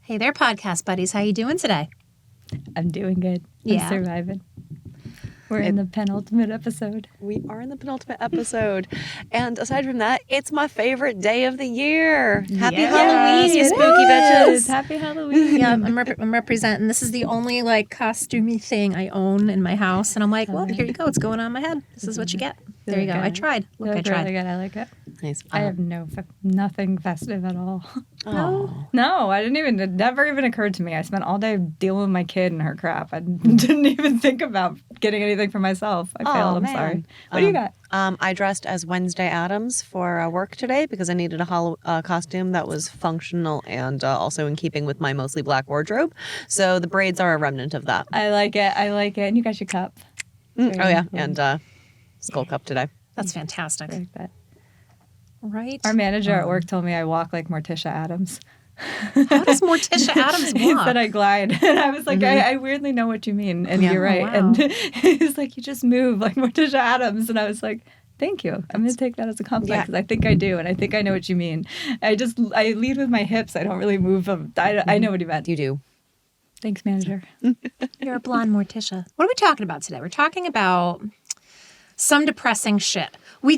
Hey there, podcast buddies. How you doing today? I'm doing good. Yeah. I'm surviving. We're in the penultimate episode. We are in the penultimate episode. And aside from that, it's my favorite day of the year. Happy Halloween, you spooky bitches. Happy Halloween. Yeah, I'm representing. This is the only like costumey thing I own in my house, and I'm like, well, here you go. It's going on my head. This is what you get. There you go. I tried. Look, I tried. Really good. I like it. Nice. I have nothing festive at all. Oh. No, it never even occurred to me. I spent all day dealing with my kid and her crap. I didn't even think about getting anything for myself. I failed. I'm sorry. What do you got? I dressed as Wednesday Addams for work today because I needed a costume that was functional and also in keeping with my mostly black wardrobe. So the braids are a remnant of that. I like it. And you got your cup. Oh, yeah. And skull cup today. That's fantastic. I like that. Right? Our manager at work told me I walk like Morticia Addams. How does Morticia Addams He walk? said I glide. And I was like, I weirdly know what you mean. And you're right. wow. And he's like, you just move like Morticia Addams. And I was like, thank you. I'm going to take that as a compliment because I think I do. And I think I know what you mean. I lead with my hips. I don't really move them. I know what he meant. You do. Thanks, manager. You're a blonde Morticia. What are we talking about today? We're talking about some depressing shit. We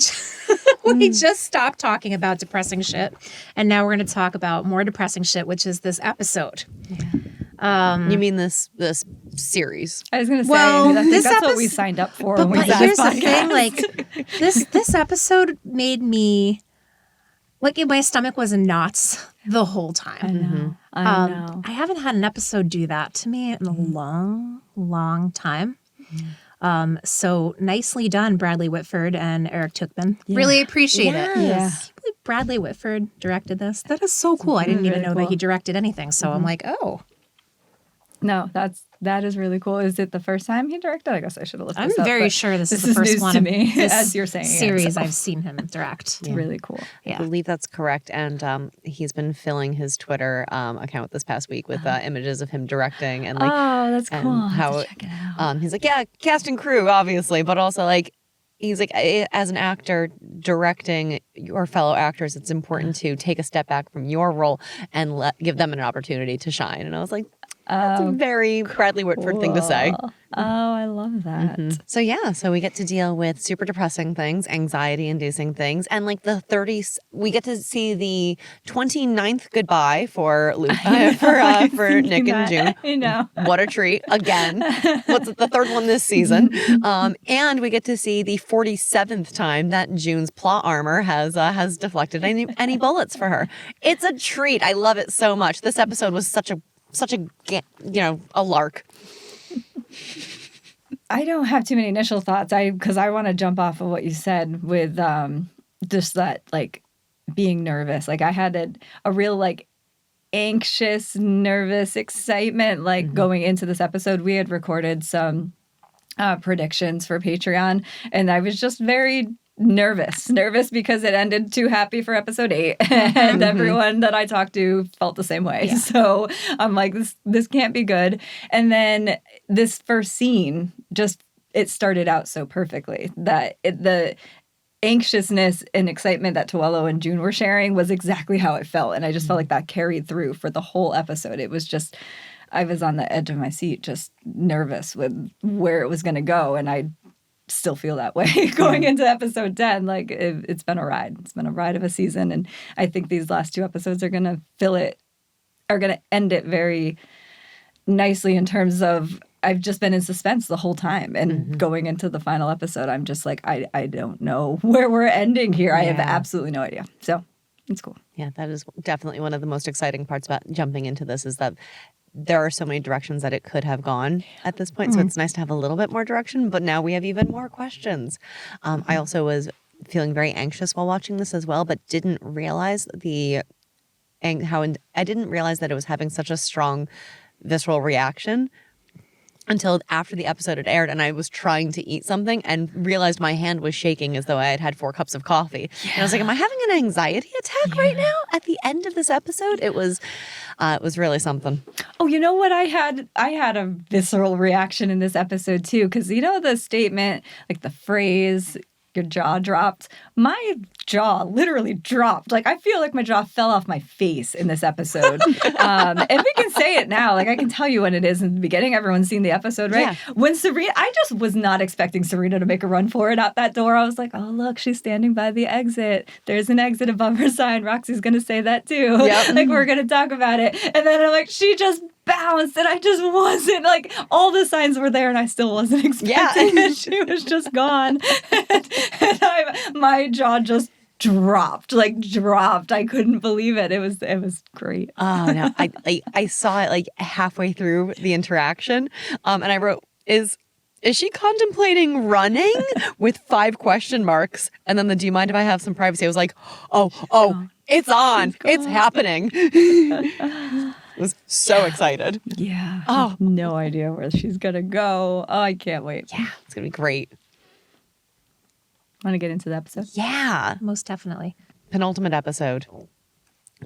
just stopped talking about depressing shit, and now we're going to talk about more depressing shit, which is this episode. Yeah. You mean this series? I was going to say, Well, I think this that's what episode- we signed up for. But when we did here's this the thing, podcast. like this episode made me like my stomach was in knots the whole time. I know. I know. I haven't had an episode do that to me in a long time. So nicely done, Bradley Whitford and Eric Tuchman. Yeah. Really appreciate it. Yeah. Can you believe Bradley Whitford directed this? That is so cool. I didn't even Really know cool. that he directed anything. So I'm like, oh. No, that is really cool. Is it the first time he directed? I guess I should have looked I'm this up. very but sure this is this the is first news one to of me, this as you're saying it, series so. I've seen him direct. It's really cool. Yeah. I believe that's correct. And he's been filling his Twitter account this past week with images of him directing and like Oh, that's and cool. I'll have how to check it out. he's like, yeah, cast and crew, obviously, but also like he's like, as an actor directing your fellow actors, it's important to take a step back from your role and give them an opportunity to shine. And I was like, that's a very Bradley Whitford thing to say. Cool. Oh, I love that. So yeah, so we get to deal with super depressing things, anxiety-inducing things, and like the 30s, we get to see the 29th goodbye for Luke, for Nick and June. I know. What a treat. Again. What's it, the third one this season? And we get to see the 47th time that June's plot armor has deflected any bullets for her. It's a treat. I love it so much. This episode was such a a lark. I don't have too many initial thoughts. Because I want to jump off of what you said with just that like being nervous. Like I had a real like anxious, nervous excitement like going into this episode. We had recorded some predictions for Patreon, and I was just very nervous because it ended too happy for episode 8 and everyone that I talked to felt the same way. Yeah. So I'm like, this can't be good. And then this first scene it started out so perfectly that the anxiousness and excitement that Toello and June were sharing was exactly how it felt. And I just felt like that carried through for the whole episode. It was just, I was on the edge of my seat, just nervous with where it was going to go. And I still feel that way going into episode 10. Like it's been a ride. It's been a ride of a season. And I think these last 2 episodes are going to end it very nicely in terms of I've just been in suspense the whole time. And going into the final episode, I'm just like, I don't know where we're ending here. I have absolutely no idea. So it's cool. Yeah, that is definitely one of the most exciting parts about jumping into this is that there are so many directions that it could have gone at this point. So it's nice to have a little bit more direction, but now we have even more questions. I also was feeling very anxious while watching this as well, but didn't realize I didn't realize that it was having such a strong visceral reaction until after the episode had aired, and I was trying to eat something and realized my hand was shaking as though I had had 4 cups of coffee. Yeah. And I was like, am I having an anxiety attack right now? At the end of this episode, it was really something. Oh, you know what? I had a visceral reaction in this episode too, because you know the statement, like the phrase, your jaw dropped. My jaw literally dropped. Like, I feel like my jaw fell off my face in this episode. And we can say it now. Like, I can tell you when it is in the beginning. Everyone's seen the episode, right? Yeah. When Serena, I just was not expecting Serena to make a run for it out that door. I was like, oh, look, she's standing by the exit. There's an exit above her sign. Roxy's going to say that too. Yep. Like, we're going to talk about it. And then I'm like, she just bounced, and I just wasn't, like, all the signs were there and I still wasn't expecting it. She was just gone. My jaw just dropped. I couldn't believe it. It was great. Oh no, I saw it like halfway through the interaction, and I wrote, is she contemplating running with 5 question marks? And then do you mind if I have some privacy? I was like, oh, it's on, it's happening. I was so excited. Yeah. Oh, no idea where she's gonna go. Oh, I can't wait. yeah, it's gonna be great. Want to get into the episode? Yeah. Most definitely. Penultimate episode.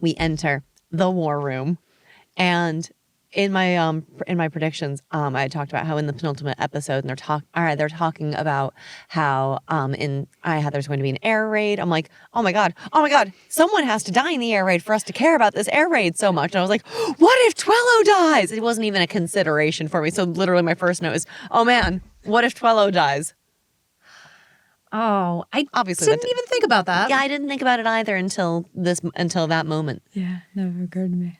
We enter the war room, and in my predictions, I talked about how in the penultimate episode, and they're talking about how there's going to be an air raid. I'm like, oh my god, someone has to die in the air raid for us to care about this air raid so much. And I was like, what if Twello dies? It wasn't even a consideration for me. So literally, my first note is, oh man, what if Twello dies? Oh, I Obviously didn't even think about that. Yeah, I didn't think about it either until that moment. Yeah, never occurred to me.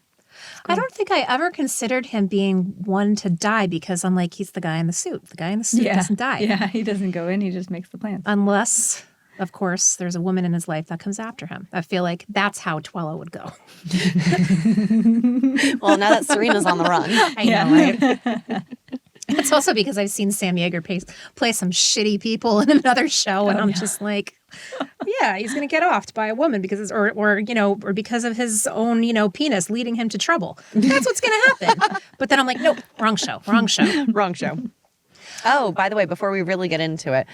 I don't think I ever considered him being one to die because I'm like, he's the guy in the suit. The guy in the suit doesn't die. Yeah, he doesn't go in. He just makes the plans. Unless, of course, there's a woman in his life that comes after him. I feel like that's how Twello would go. Well, now that Serena's on the run. I know, right? It's also because I've seen Sam Yeager play some shitty people in another show, and I'm just like, yeah, he's going to get offed by a woman because, or because of his own, penis leading him to trouble. That's what's going to happen. But then I'm like, nope, wrong show. Wrong show. Oh, by the way, before we really get into it,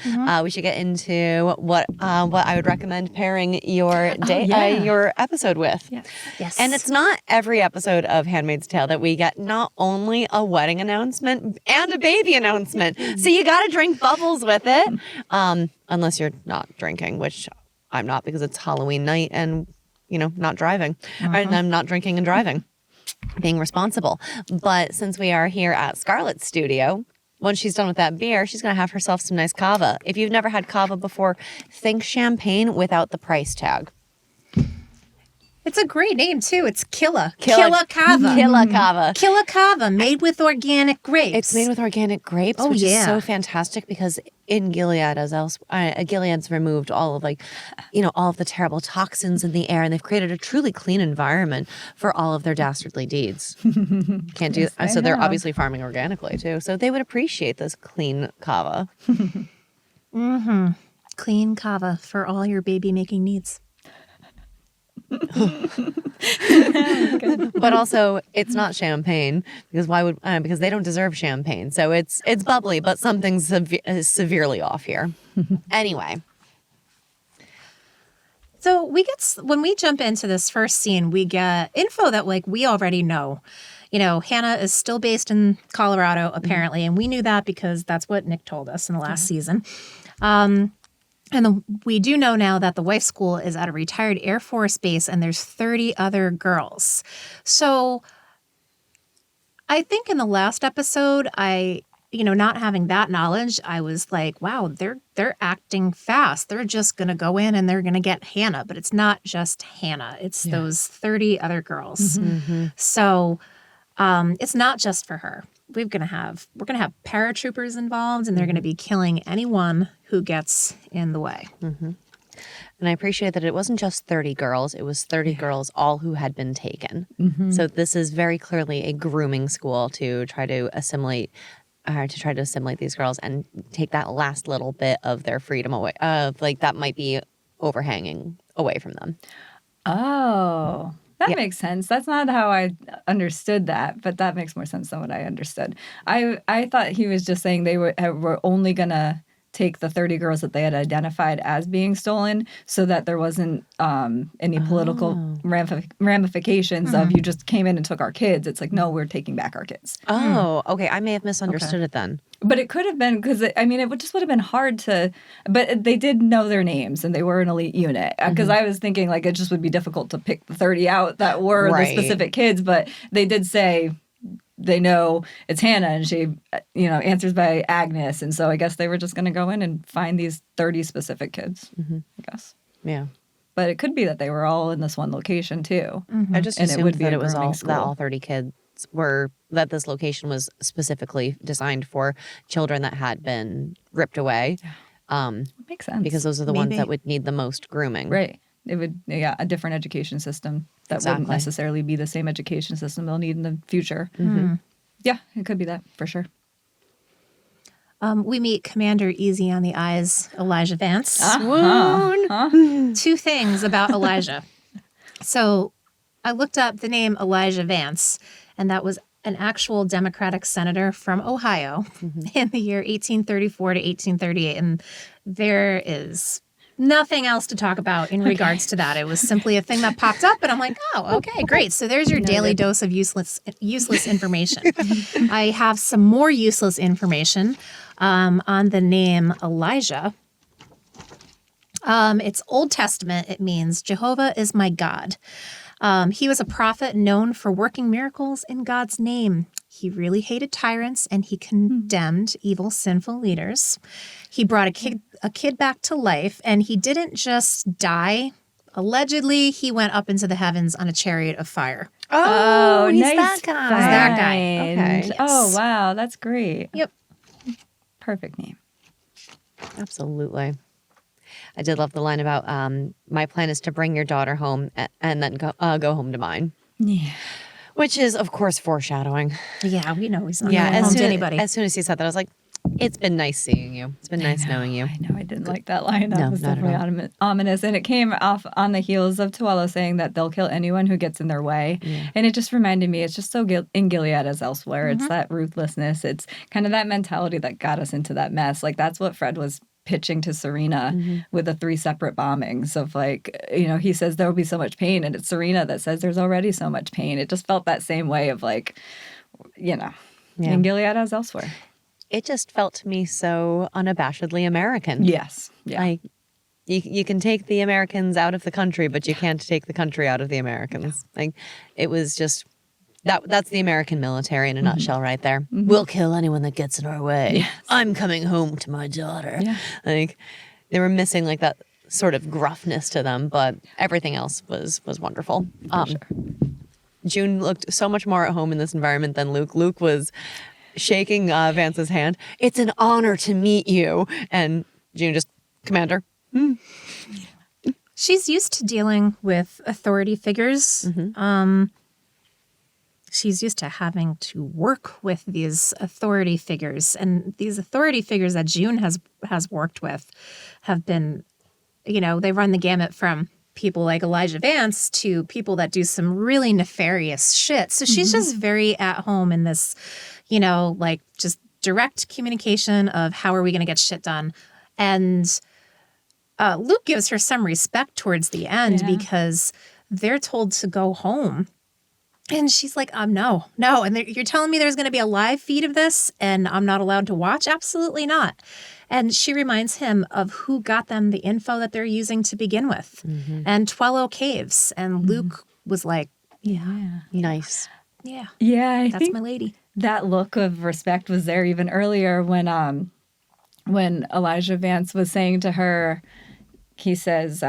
we should get into what I would recommend pairing your your episode with. Yes. And it's not every episode of Handmaid's Tale that we get not only a wedding announcement and a baby announcement. So you got to drink bubbles with it, unless you're not drinking, which I'm not because it's Halloween night and not driving, and I'm not drinking and driving, being responsible. But since we are here at Scarlett's studio. Once she's done with that beer, she's going to have herself some nice cava. If you've never had cava before, think champagne without the price tag. It's a great name, too. It's Killa. Killa Cava. Killa Cava. Killa Cava, made with organic grapes. It's made with organic grapes, which is so fantastic because in Gilead, Gilead's removed all of all of the terrible toxins in the air, and they've created a truly clean environment for all of their dastardly deeds. Can't do so. They're obviously farming organically too, so they would appreciate this clean cava. Clean cava for all your baby making needs. But also, it's not champagne because because they don't deserve champagne. So it's bubbly, but something's severely off here. Anyway, so when we jump into this first scene, we get info that we already know. Hannah is still based in Colorado apparently, and we knew that because that's what Nick told us in the last season. And we do know now that the wife school is at a retired Air Force base and there's 30 other girls. So I think in the last episode, not having that knowledge, I was like, wow, they're acting fast. They're just going to go in and they're going to get Hannah. But it's not just Hannah. It's those 30 other girls. Mm-hmm. So it's not just for her. We're going to have paratroopers involved, and they're going to be killing anyone who gets in the way. Mm-hmm. And I appreciate that it wasn't just 30 girls. It was 30 girls, all who had been taken. Mm-hmm. So this is very clearly a grooming school to try to assimilate these girls and take that last little bit of their freedom away. That might be overhanging away from them. Oh. That makes sense. That's not how I understood that, but that makes more sense than what I understood. I thought he was just saying they were only going to take the 30 girls that they had identified as being stolen so that there wasn't any political ramifications of you just came in and took our kids. It's like, no, we're taking back our kids. Oh, okay. I may have misunderstood it then. But it could have been because, I mean, just would have been hard to, but they did know their names and they were an elite unit. Because I was thinking like it just would be difficult to pick the 30 out that were the specific kids. But they did say they know it's Hannah and she, answers by Agnes. And so I guess they were just going to go in and find these 30 specific kids, I guess. Yeah. But it could be that they were all in this one location too. I just assumed that it was all 30 kids that this location was specifically designed for children that had been ripped away. Makes sense. Because those are the ones that would need the most grooming. Right. It would, a different education system that wouldn't necessarily be the same education system they'll need in the future. Yeah, it could be that for sure. We meet Commander Easy on the Eyes, Elijah Vance. Two things about Elijah. So I looked up the name Elijah Vance, and that was an actual Democratic senator from Ohio in the year 1834 to 1838. And there is nothing else to talk about in regards to that. It was simply a thing that popped up, and I'm like, oh, okay, great. So there's your daily dose of useless information. I have some more useless information on the name Elijah. It's Old Testament. It means Jehovah is my God. He was a prophet known for working miracles in God's name. He really hated tyrants and he condemned evil, sinful leaders. He brought a kid back to life, and he didn't just die. Allegedly, he went up into the heavens on a chariot of fire. Oh, he's nice that guy. He's that guy. Okay. Yes. Oh, wow. That's great. Yep. Perfect name. Absolutely. I did love the line about my plan is to bring your daughter home and then go home to mine. Yeah. Which is, of course, foreshadowing. Yeah, we know he's not going home to anybody. As soon as he said that, I was like, it's been nice seeing you. It's been nice knowing you. I know. I didn't like that line. That was not at definitely ominous. And it came off on the heels of Tuello saying that they'll kill anyone who gets in their way. Yeah. And it just reminded me, it's just so in Gilead as elsewhere. It's that ruthlessness. It's kind of that mentality that got us into that mess. Like, that's what Fred was pitching to Serena with the 3 separate bombings of he says there will be so much pain, and it's Serena that says there's already so much pain. It just felt that same way of in Gilead as elsewhere. It just felt to me so unabashedly American. Yes. Yeah. Like, you can take the Americans out of the country, but you can't take the country out of the Americans. Yeah. Like, it was just... That's the American military in a nutshell right there. We'll kill anyone that gets in our way. Yes. I'm coming home to my daughter. Yeah. Like, they were missing like that sort of gruffness to them, but everything else was wonderful. Sure. June looked so much more at home in this environment than Luke. Luke was shaking Vance's hand. It's an honor to meet you. And June just, Commander. She's used to dealing with authority figures. She's used to having to work with these authority figures. And these authority figures that June has worked with have been, they run the gamut from people like Elijah Vance to people that do some really nefarious shit. So she's just very at home in this, just direct communication of how are we going to get shit done. And Luke gives her some respect towards the end because they're told to go home. And she's like, no. And you're telling me there's going to be a live feed of this and I'm not allowed to watch? Absolutely not. And she reminds him of who got them the info that they're using to begin with. And Tuello Caves. And Luke was like, yeah. Nice. Yeah. Yeah, that's my lady. That look of respect was there even earlier when Elijah Vance was saying to her, he says,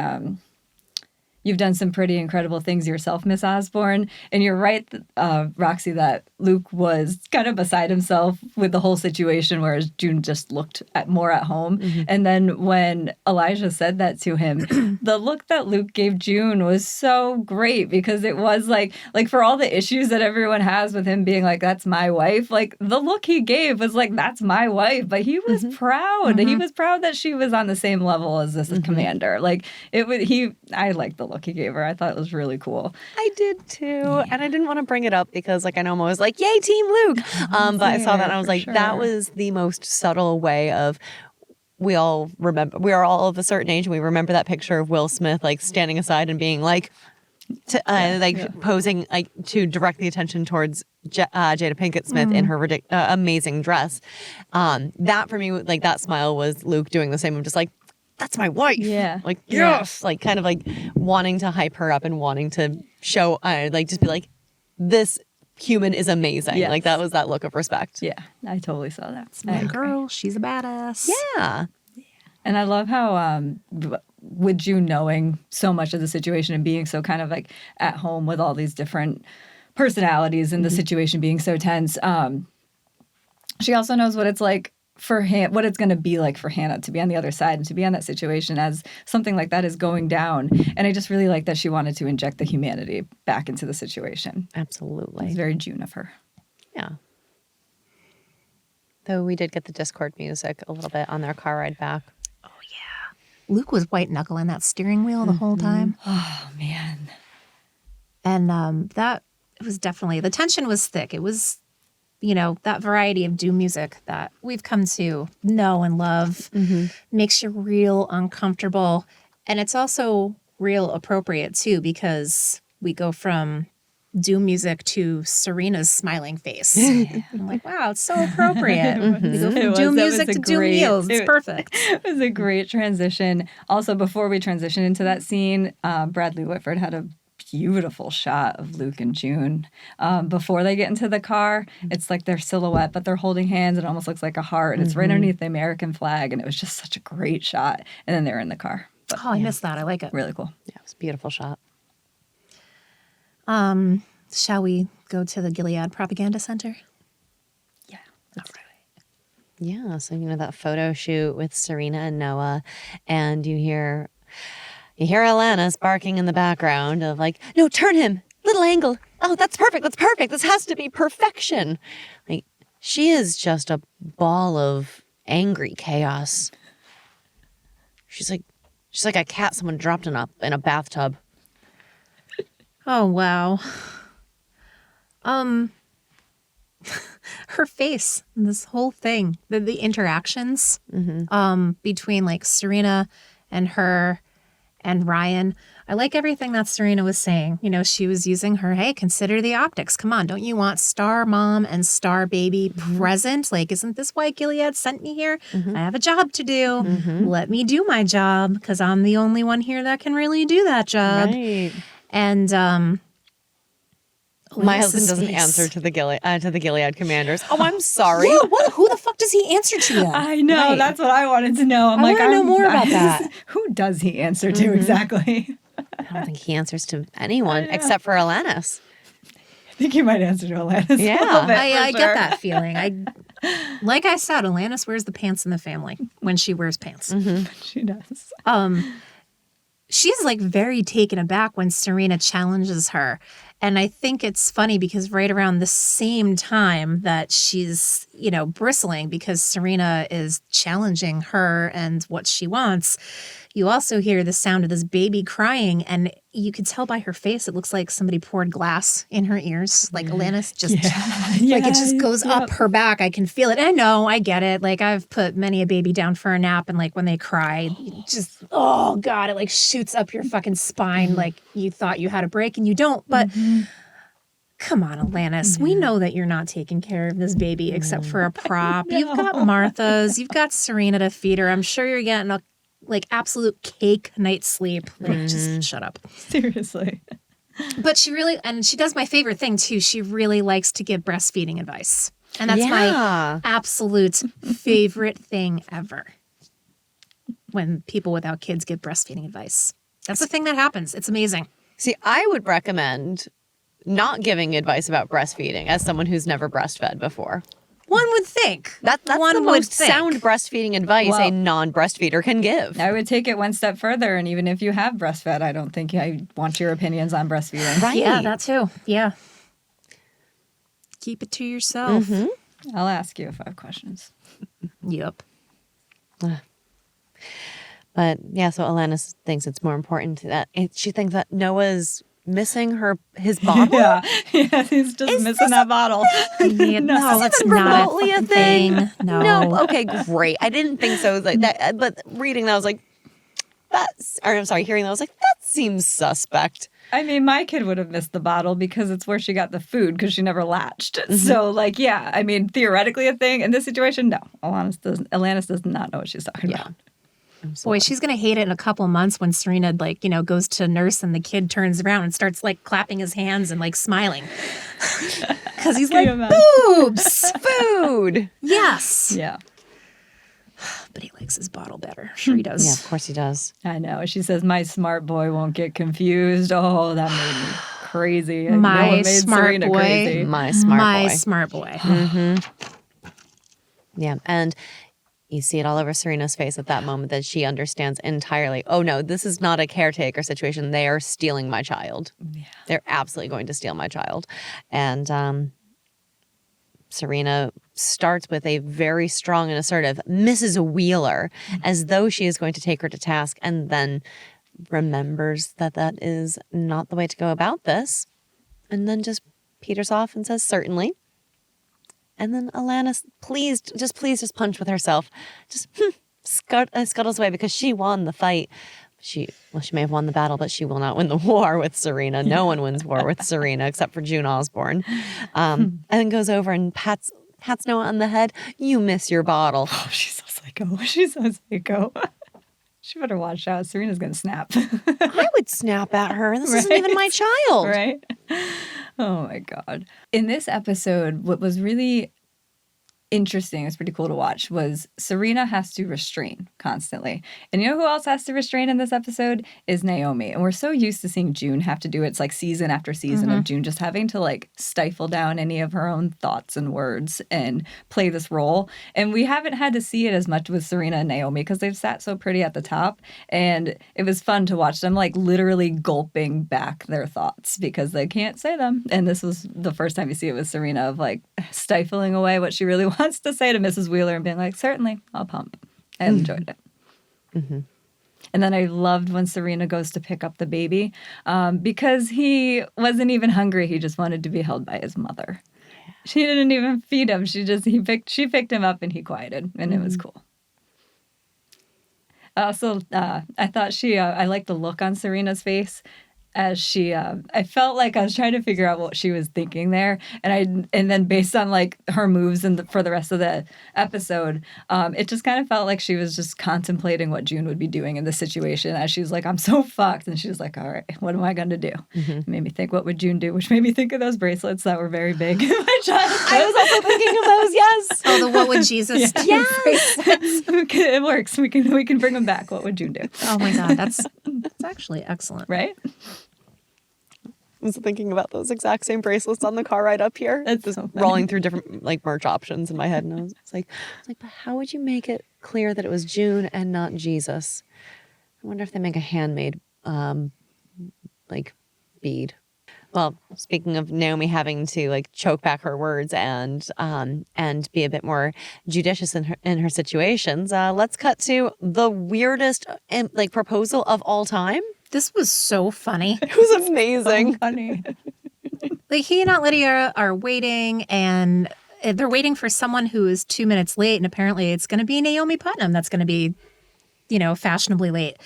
you've done some pretty incredible things yourself, Miss Osborne. And you're right, Roxy, that Luke was kind of beside himself with the whole situation, whereas June just looked more at home. And then when Elijah said that to him, the look that Luke gave June was so great, because it was like for all the issues that everyone has with him being like, that's my wife, like the look he gave was like, that's my wife. But he was proud. He was proud that she was on the same level as this commander. Like I liked the look he gave her. I thought it was really cool. I did too. Yeah. And I didn't want to bring it up because I know I'm always like, yay, Team Luke. But I saw that and I was like, that was the most subtle way of, we all are all of a certain age and we remember that picture of Will Smith like standing aside and being like, posing like to direct the attention towards Jada Pinkett Smith in her amazing dress. That for me, like that smile was Luke doing the same. I'm just like, that's my wife. Yeah. Like, yes. Like kind of like wanting to hype her up and wanting to show, like just be like, this human is amazing. Yes. Like that was that look of respect. Yeah, I totally saw that. That's my girl. She's a badass. Yeah. And I love how, with June knowing so much of the situation and being so kind of like at home with all these different personalities and the situation being so tense, she also knows what it's like for what it's going to be like for Hannah to be on the other side and to be on that situation as something like that is going down. And I just really like that she wanted to inject the humanity back into the situation. Absolutely. It's very June of her. Yeah. Though we did get the Discord music a little bit on their car ride back. Luke was white knuckling that steering wheel the whole time. Oh, man. And that was definitely, the tension was thick. It was, you know, that variety of doom music that we've come to know and love makes you real uncomfortable. And it's also real appropriate too, because we go from doom music to Serena's smiling face. I'm like, wow, it's so appropriate. We go from doom music to doom meals. It's perfect. It was a great transition. Also, before we transition into that scene, Bradley Whitford had a beautiful shot of Luke and June. Before they get into the car, it's like their silhouette, but they're holding hands. It almost looks like a heart. And it's right underneath the American flag. And it was just such a great shot. And then they're in the car. But, Oh, I missed that. I like it. really cool. Yeah, it was a beautiful shot. Shall we go to the Gilead Propaganda Center? Yeah. Yeah, so you know that photo shoot with Serena and Noah, and you hear Alanis barking in the background of like, no, turn him, little angle. Oh, that's perfect. That's perfect. This has to be perfection. Like she is just a ball of angry chaos. She's like a cat someone dropped in a bathtub. Oh, wow. Her face, this whole thing, the interactions between like Serena and her and Ryan. I like everything that Serena was saying. You know, she was using her, hey, consider the optics. Come on, don't you want star mom and star baby present? Like, isn't this why Gilead sent me here? I have a job to do. Let me do my job because I'm the only one here that can really do that job. Right. And My Alanis's husband doesn't face. answer to the Gilead commanders. Oh, I'm sorry. Yeah, who the fuck does he answer to then? I know. Right. That's what I wanted to know. I'm I like, wanna know more about that. Who does he answer to exactly? I don't think he answers to anyone except for Alanis. I think you might answer to Alanis. Yeah. a little bit, I for get sure. that feeling. Like I said, Alanis wears the pants in the family when she wears pants. She does. She's like very taken aback when Serena challenges her. And I think it's funny because right around the same time that she's, you know, bristling because Serena is challenging her and what she wants, you also hear the sound of this baby crying. And you could tell by her face, it looks like somebody poured glass in her ears. Like Alanis just, like it just goes up her back. I can feel it. And I know, I get it. Like I've put many a baby down for a nap and like when they cry, you just, oh God, it like shoots up your fucking spine. Like you thought you had a break and you don't. But come on, Alanis. We know that you're not taking care of this baby except for a prop. You've got Martha's. You've got Serena to feed her. I'm sure you're getting a like absolute cake night's sleep. Like just shut up. Seriously. But she really, and she does my favorite thing too. She really likes to give breastfeeding advice. And that's my absolute favorite thing ever. When people without kids give breastfeeding advice. That's the thing that happens. It's amazing. See, I would recommend not giving advice about breastfeeding as someone who's never breastfed before. One would think. That's one the would most think. sound breastfeeding advice a non-breastfeeder can give. I would take it one step further. And even if you have breastfed, I don't think I want your opinions on breastfeeding. Right. Yeah, that too. Yeah. Keep it to yourself. I'll ask you if I have questions. Yep. But yeah, so Alanis thinks it's more important that she thinks that Noah's missing his bottle. Yeah, he's just missing that bottle. Yeah, no, that's not remotely a a thing. No. No, okay, great. I didn't think so. It was like that, but reading that, I was like, hearing that, I was like, that seems suspect. I mean, my kid would have missed the bottle because it's where she got the food because she never latched. So, like, yeah, I mean, theoretically a thing. In this situation, no. Alanis does not know what she's talking about. Boy, she's going to hate it in a couple months when Serena, like, goes to nurse and the kid turns around and starts, like, clapping his hands and, like, smiling. Because he's like, boobs! Food! Yes! Yeah. But he likes his bottle better. Sure he does. Yeah, of course he does. I know. She says, my smart boy won't get confused. Oh, that made me crazy. I know My it made smart Serena boy. crazy. My smart My boy. smart boy. Yeah, and you see it all over Serena's face at that moment that she understands entirely. Oh no, this is not a caretaker situation. They are stealing my child. Yeah. They're absolutely going to steal my child. And Serena starts with a very strong and assertive Mrs. Wheeler, as though she is going to take her to task, and then remembers that that is not the way to go about this, and then just peters off and says, certainly. And then Alanis, please just punch with herself. Just scuttles away because she won the fight. She may have won the battle, but she will not win the war with Serena. No one wins war with Serena except for June Osborne. And then goes over and pats Noah on the head. You miss your bottle. Oh, she's so psycho. She's so psycho. She better watch out. Serena's going to snap. I would snap at her. This isn't even my child. Right? Oh, my God. In this episode, what was really interesting, it's pretty cool to watch, was Serena has to restrain constantly. And you know who else has to restrain in this episode is Naomi. And we're so used to seeing June have to do it. It's like season after season of June just having to like stifle down any of her own thoughts and words and play this role. And we haven't had to see it as much with Serena and Naomi because they've sat so pretty at the top. And it was fun to watch them like literally gulping back their thoughts because they can't say them. And this was the first time you see it with Serena of like stifling away what she really wants to say to Mrs. Wheeler and being like, certainly, I'll pump. I enjoyed it. And then I loved when Serena goes to pick up the baby because he wasn't even hungry. He just wanted to be held by his mother. She didn't even feed him. She picked him up and he quieted, and it was cool. Also, I thought I liked the look on Serena's face as she, I felt like I was trying to figure out what she was thinking there. And then based on like her moves for the rest of the episode, it just kind of felt like she was just contemplating what June would be doing in this situation as she was like, I'm so fucked. And she was like, all right, what am I going to do? It made me think, what would June do? Which made me think of those bracelets that were very big in my childhood. I was also thinking of those, yes. Oh, the what would Jesus do? Yes. It works. We can bring them back. What would June do? Oh my God, that's actually excellent. Right? I was thinking about those exact same bracelets on the car ride up here. That's just so funny. rolling through different like merch options in my head, and I was like, but how would you make it clear that it was June and not Jesus? I wonder if they make a handmade like bead. Well, speaking of Naomi having to like choke back her words and be a bit more judicious in her situations, let's cut to the weirdest like proposal of all time. This was so funny. It was amazing. So funny. Like he and Aunt Lydia are waiting, and they're waiting for someone who is 2 minutes late, and apparently it's going to be Naomi Putnam that's going to be, fashionably late.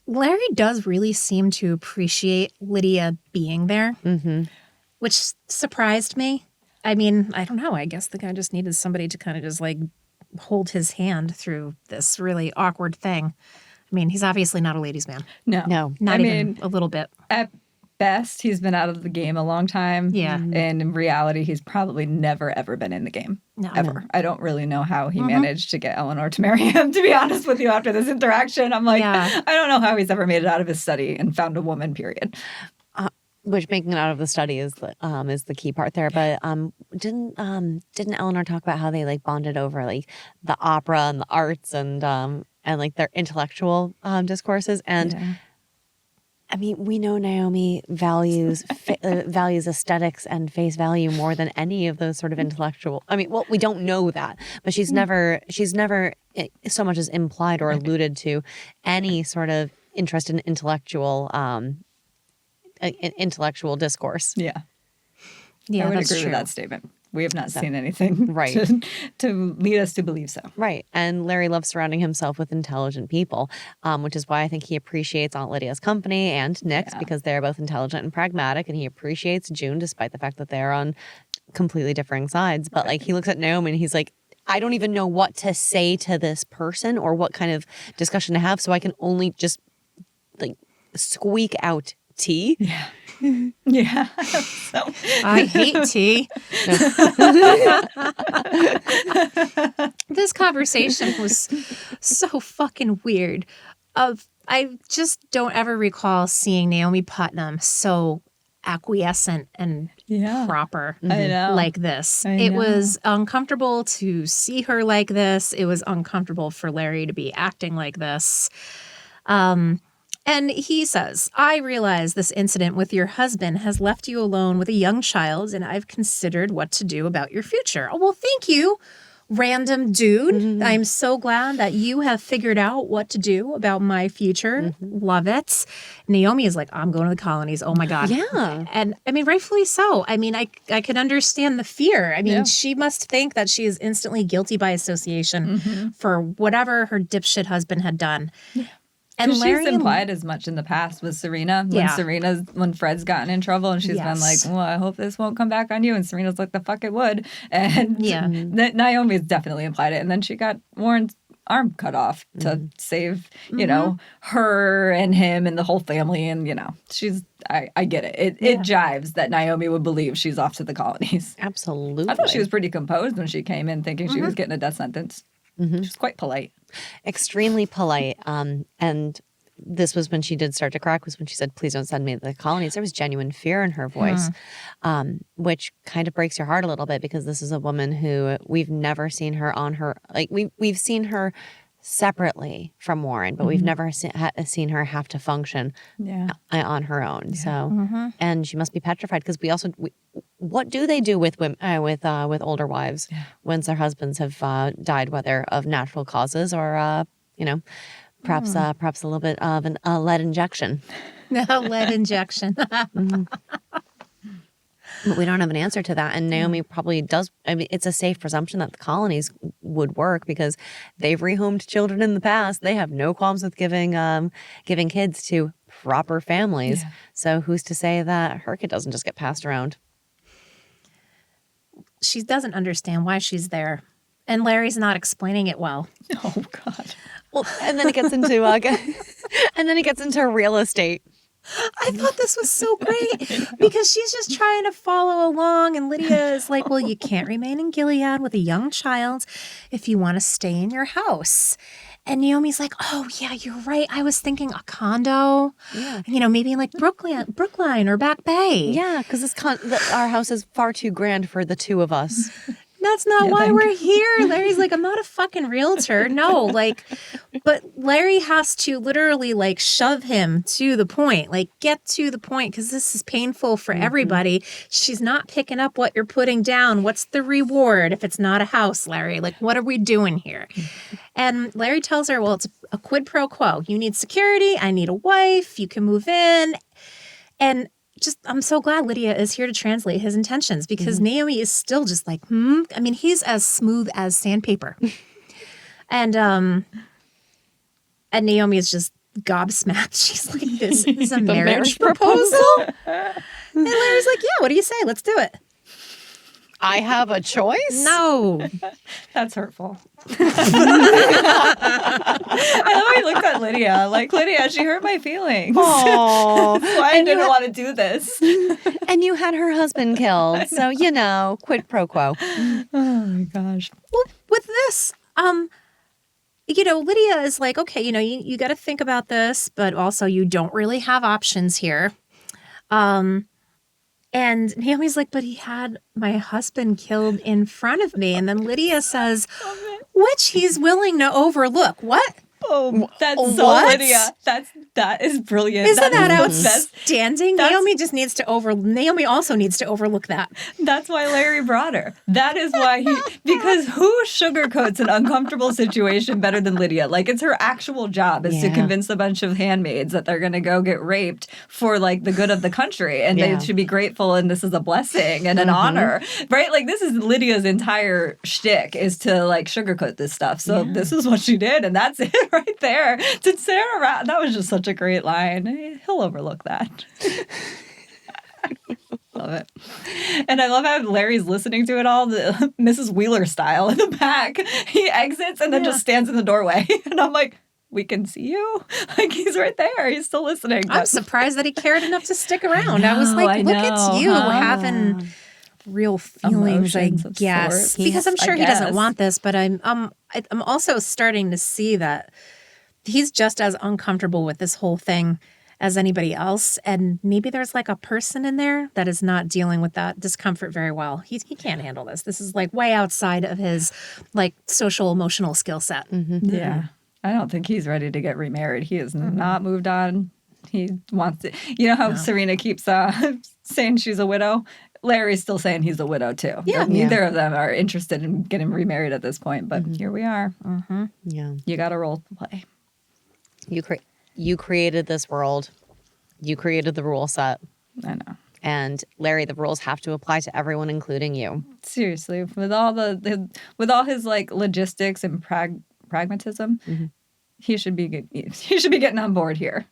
Larry does really seem to appreciate Lydia being there, which surprised me. I mean, I don't know. I guess the guy just needed somebody to kind of just like hold his hand through this really awkward thing. I mean, he's obviously not a ladies' man. No. Not even a little bit. At best, he's been out of the game a long time. Yeah. And in reality, he's probably never, ever been in the game. No. Ever. I don't really know how he managed to get Eleanor to marry him, to be honest with you, after this interaction. I'm like, I don't know how he's ever made it out of his study and found a woman, period. Which making it out of the study is the key part there. But didn't Eleanor talk about how they like bonded over like the opera and the arts and like their intellectual discourses? And I mean, we know Naomi values aesthetics and face value more than any of those sort of intellectual. I mean, well, we don't know that, but she's never so much as implied or alluded to any sort of interest in intellectual discourse. Yeah, Yeah, I would that's agree true. with that statement. we have not seen anything Right. to lead us to believe so. Right. And Larry loves surrounding himself with intelligent people, which is why I think he appreciates Aunt Lydia's company and Nick's because they're both intelligent and pragmatic. And he appreciates June despite the fact that they're on completely differing sides. But like he looks at Naomi and he's like, I don't even know what to say to this person or what kind of discussion to have. So I can only just like squeak out tea. Yeah. Yeah. So. I hate tea. This conversation was so fucking weird. I just don't ever recall seeing Naomi Putnam so acquiescent and proper I know. like this. I It know. was uncomfortable to see her like this. It was uncomfortable for Larry to be acting like this. And he says, I realize this incident with your husband has left you alone with a young child, and I've considered what to do about your future. Oh, well, thank you, random dude. I'm so glad that you have figured out what to do about my future. Love it. Naomi is like, I'm going to the colonies. Oh, my God. Yeah. And I mean, rightfully so. I mean, I could understand the fear. I mean, she must think that she is instantly guilty by association for whatever her dipshit husband had done. And She's implied as much in the past with Serena. When Fred's gotten in trouble and she's been like, well, I hope this won't come back on you. And Serena's like, the fuck it would. And Naomi's definitely implied it. And then she got Warren's arm cut off to save, you know, her and him and the whole family. And, you know, I get it. It jives that Naomi would believe she's off to the colonies. Absolutely. I thought she was pretty composed when she came in thinking she was getting a death sentence. She's quite polite. Extremely polite. And this was when she did start to crack, was when she said, please don't send me to the colonies. There was genuine fear in her voice, which kind of breaks your heart a little bit because this is a woman who we've never seen her on her, like we've seen her separately from Warren, but we've never seen her have to function on her own. So, and she must be petrified because what do they do with women, with older wives once their husbands have died, whether of natural causes or you know, perhaps a little bit of a lead injection. lead injection. But we don't have an answer to that. And Naomi probably does. I mean, it's a safe presumption that the colonies would work because they've rehomed children in the past. They have no qualms with giving kids to proper families. So who's to say that her kid doesn't just get passed around? She doesn't understand why she's there. And Larry's not explaining it well. Oh, God. Well, and then it gets into real estate. I thought this was so great because she's just trying to follow along. And Lydia is like, well, you can't remain in Gilead with a young child if you want to stay in your house. And Naomi's like, oh, yeah, you're right. I was thinking a condo, you know, maybe like Brookline or Back Bay. Yeah, because our house is far too grand for the two of us. That's not why we're here. Larry's like, I'm not a fucking realtor. No, like, but Larry has to literally like shove him to the point, like get to the point because this is painful for everybody. She's not picking up what you're putting down. What's the reward if it's not a house, Larry? Like, what are we doing here? And Larry tells her, well, it's a quid pro quo. You need security. I need a wife. You can move in. And I'm so glad Lydia is here to translate his intentions because Naomi is still just like, I mean, he's as smooth as sandpaper. And Naomi is just gobsmacked. She's like, this is a marriage proposal? And Larry's like, yeah, what do you say? Let's do it. I have a choice? No. That's hurtful. I love how he looked at Lydia. Like, Lydia, she hurt my feelings. Oh, That's why I didn't want to do this. And you had her husband killed. So, you know, quid pro quo. Oh, my gosh. Well, with this, you know, Lydia is like, okay, you know, you got to think about this, but also you don't really have options here. And Naomi's like, but he had my husband killed in front of me. And then Lydia says, which he's willing to overlook. What? Oh, that's so What? Lydia. That is brilliant. Isn't that is the best. outstanding? Naomi also needs to overlook that. That's why Larry brought her. That is why because who sugarcoats an uncomfortable situation better than Lydia? Like, it's her actual job is to convince a bunch of handmaids that they're going to go get raped for like the good of the country, and they should be grateful, and this is a blessing and an honor, right? Like, this is Lydia's entire shtick, is to like sugarcoat this stuff. So this is what she did, and that's it right there. To Sarah, that was just such a great line. He'll overlook that. Love it. And I love how Larry's listening to it all, the Mrs. Wheeler style in the back. He exits and then just stands in the doorway. And I'm like, we can see you? Like, he's right there. He's still listening. I'm surprised that he cared enough to stick around. I was like, look at you having real feelings, Emotions I of guess. sorts, Because I'm sure I he doesn't guess. want this, but I'm also starting to see that he's just as uncomfortable with this whole thing as anybody else. And maybe there's like a person in there that is not dealing with that discomfort very well. He can't handle this. This is like way outside of his like social emotional skill set. Yeah. I don't think he's ready to get remarried. He has not moved on. He wants to. You know how Serena keeps saying she's a widow? Larry's still saying he's a widow, too. Yeah. Neither of them are interested in getting remarried at this point, but here we are. Yeah. You got a role to play. You created this world. You created the rule set. I know. And Larry, the rules have to apply to everyone, including you. Seriously, with all with all his like logistics and pragmatism, he should be good. He should be getting on board here.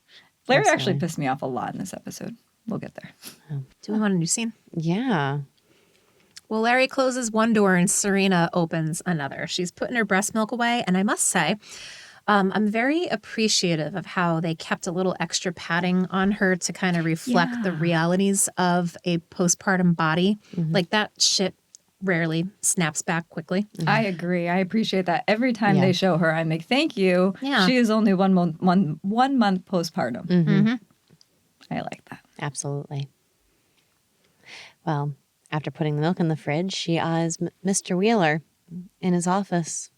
Larry actually pissed me off a lot in this episode. We'll get there. Do we want a new scene? Yeah. Well, Larry closes one door and Serena opens another. She's putting her breast milk away. And I must say, I'm very appreciative of how they kept a little extra padding on her to kind of reflect the realities of a postpartum body. Like, that shit rarely snaps back quickly. I agree. I appreciate that. Every time they show her, I'm like, thank you. Yeah. She is only 1 month postpartum. I like that. Absolutely. Well, after putting the milk in the fridge, she eyes Mr. Wheeler in his office,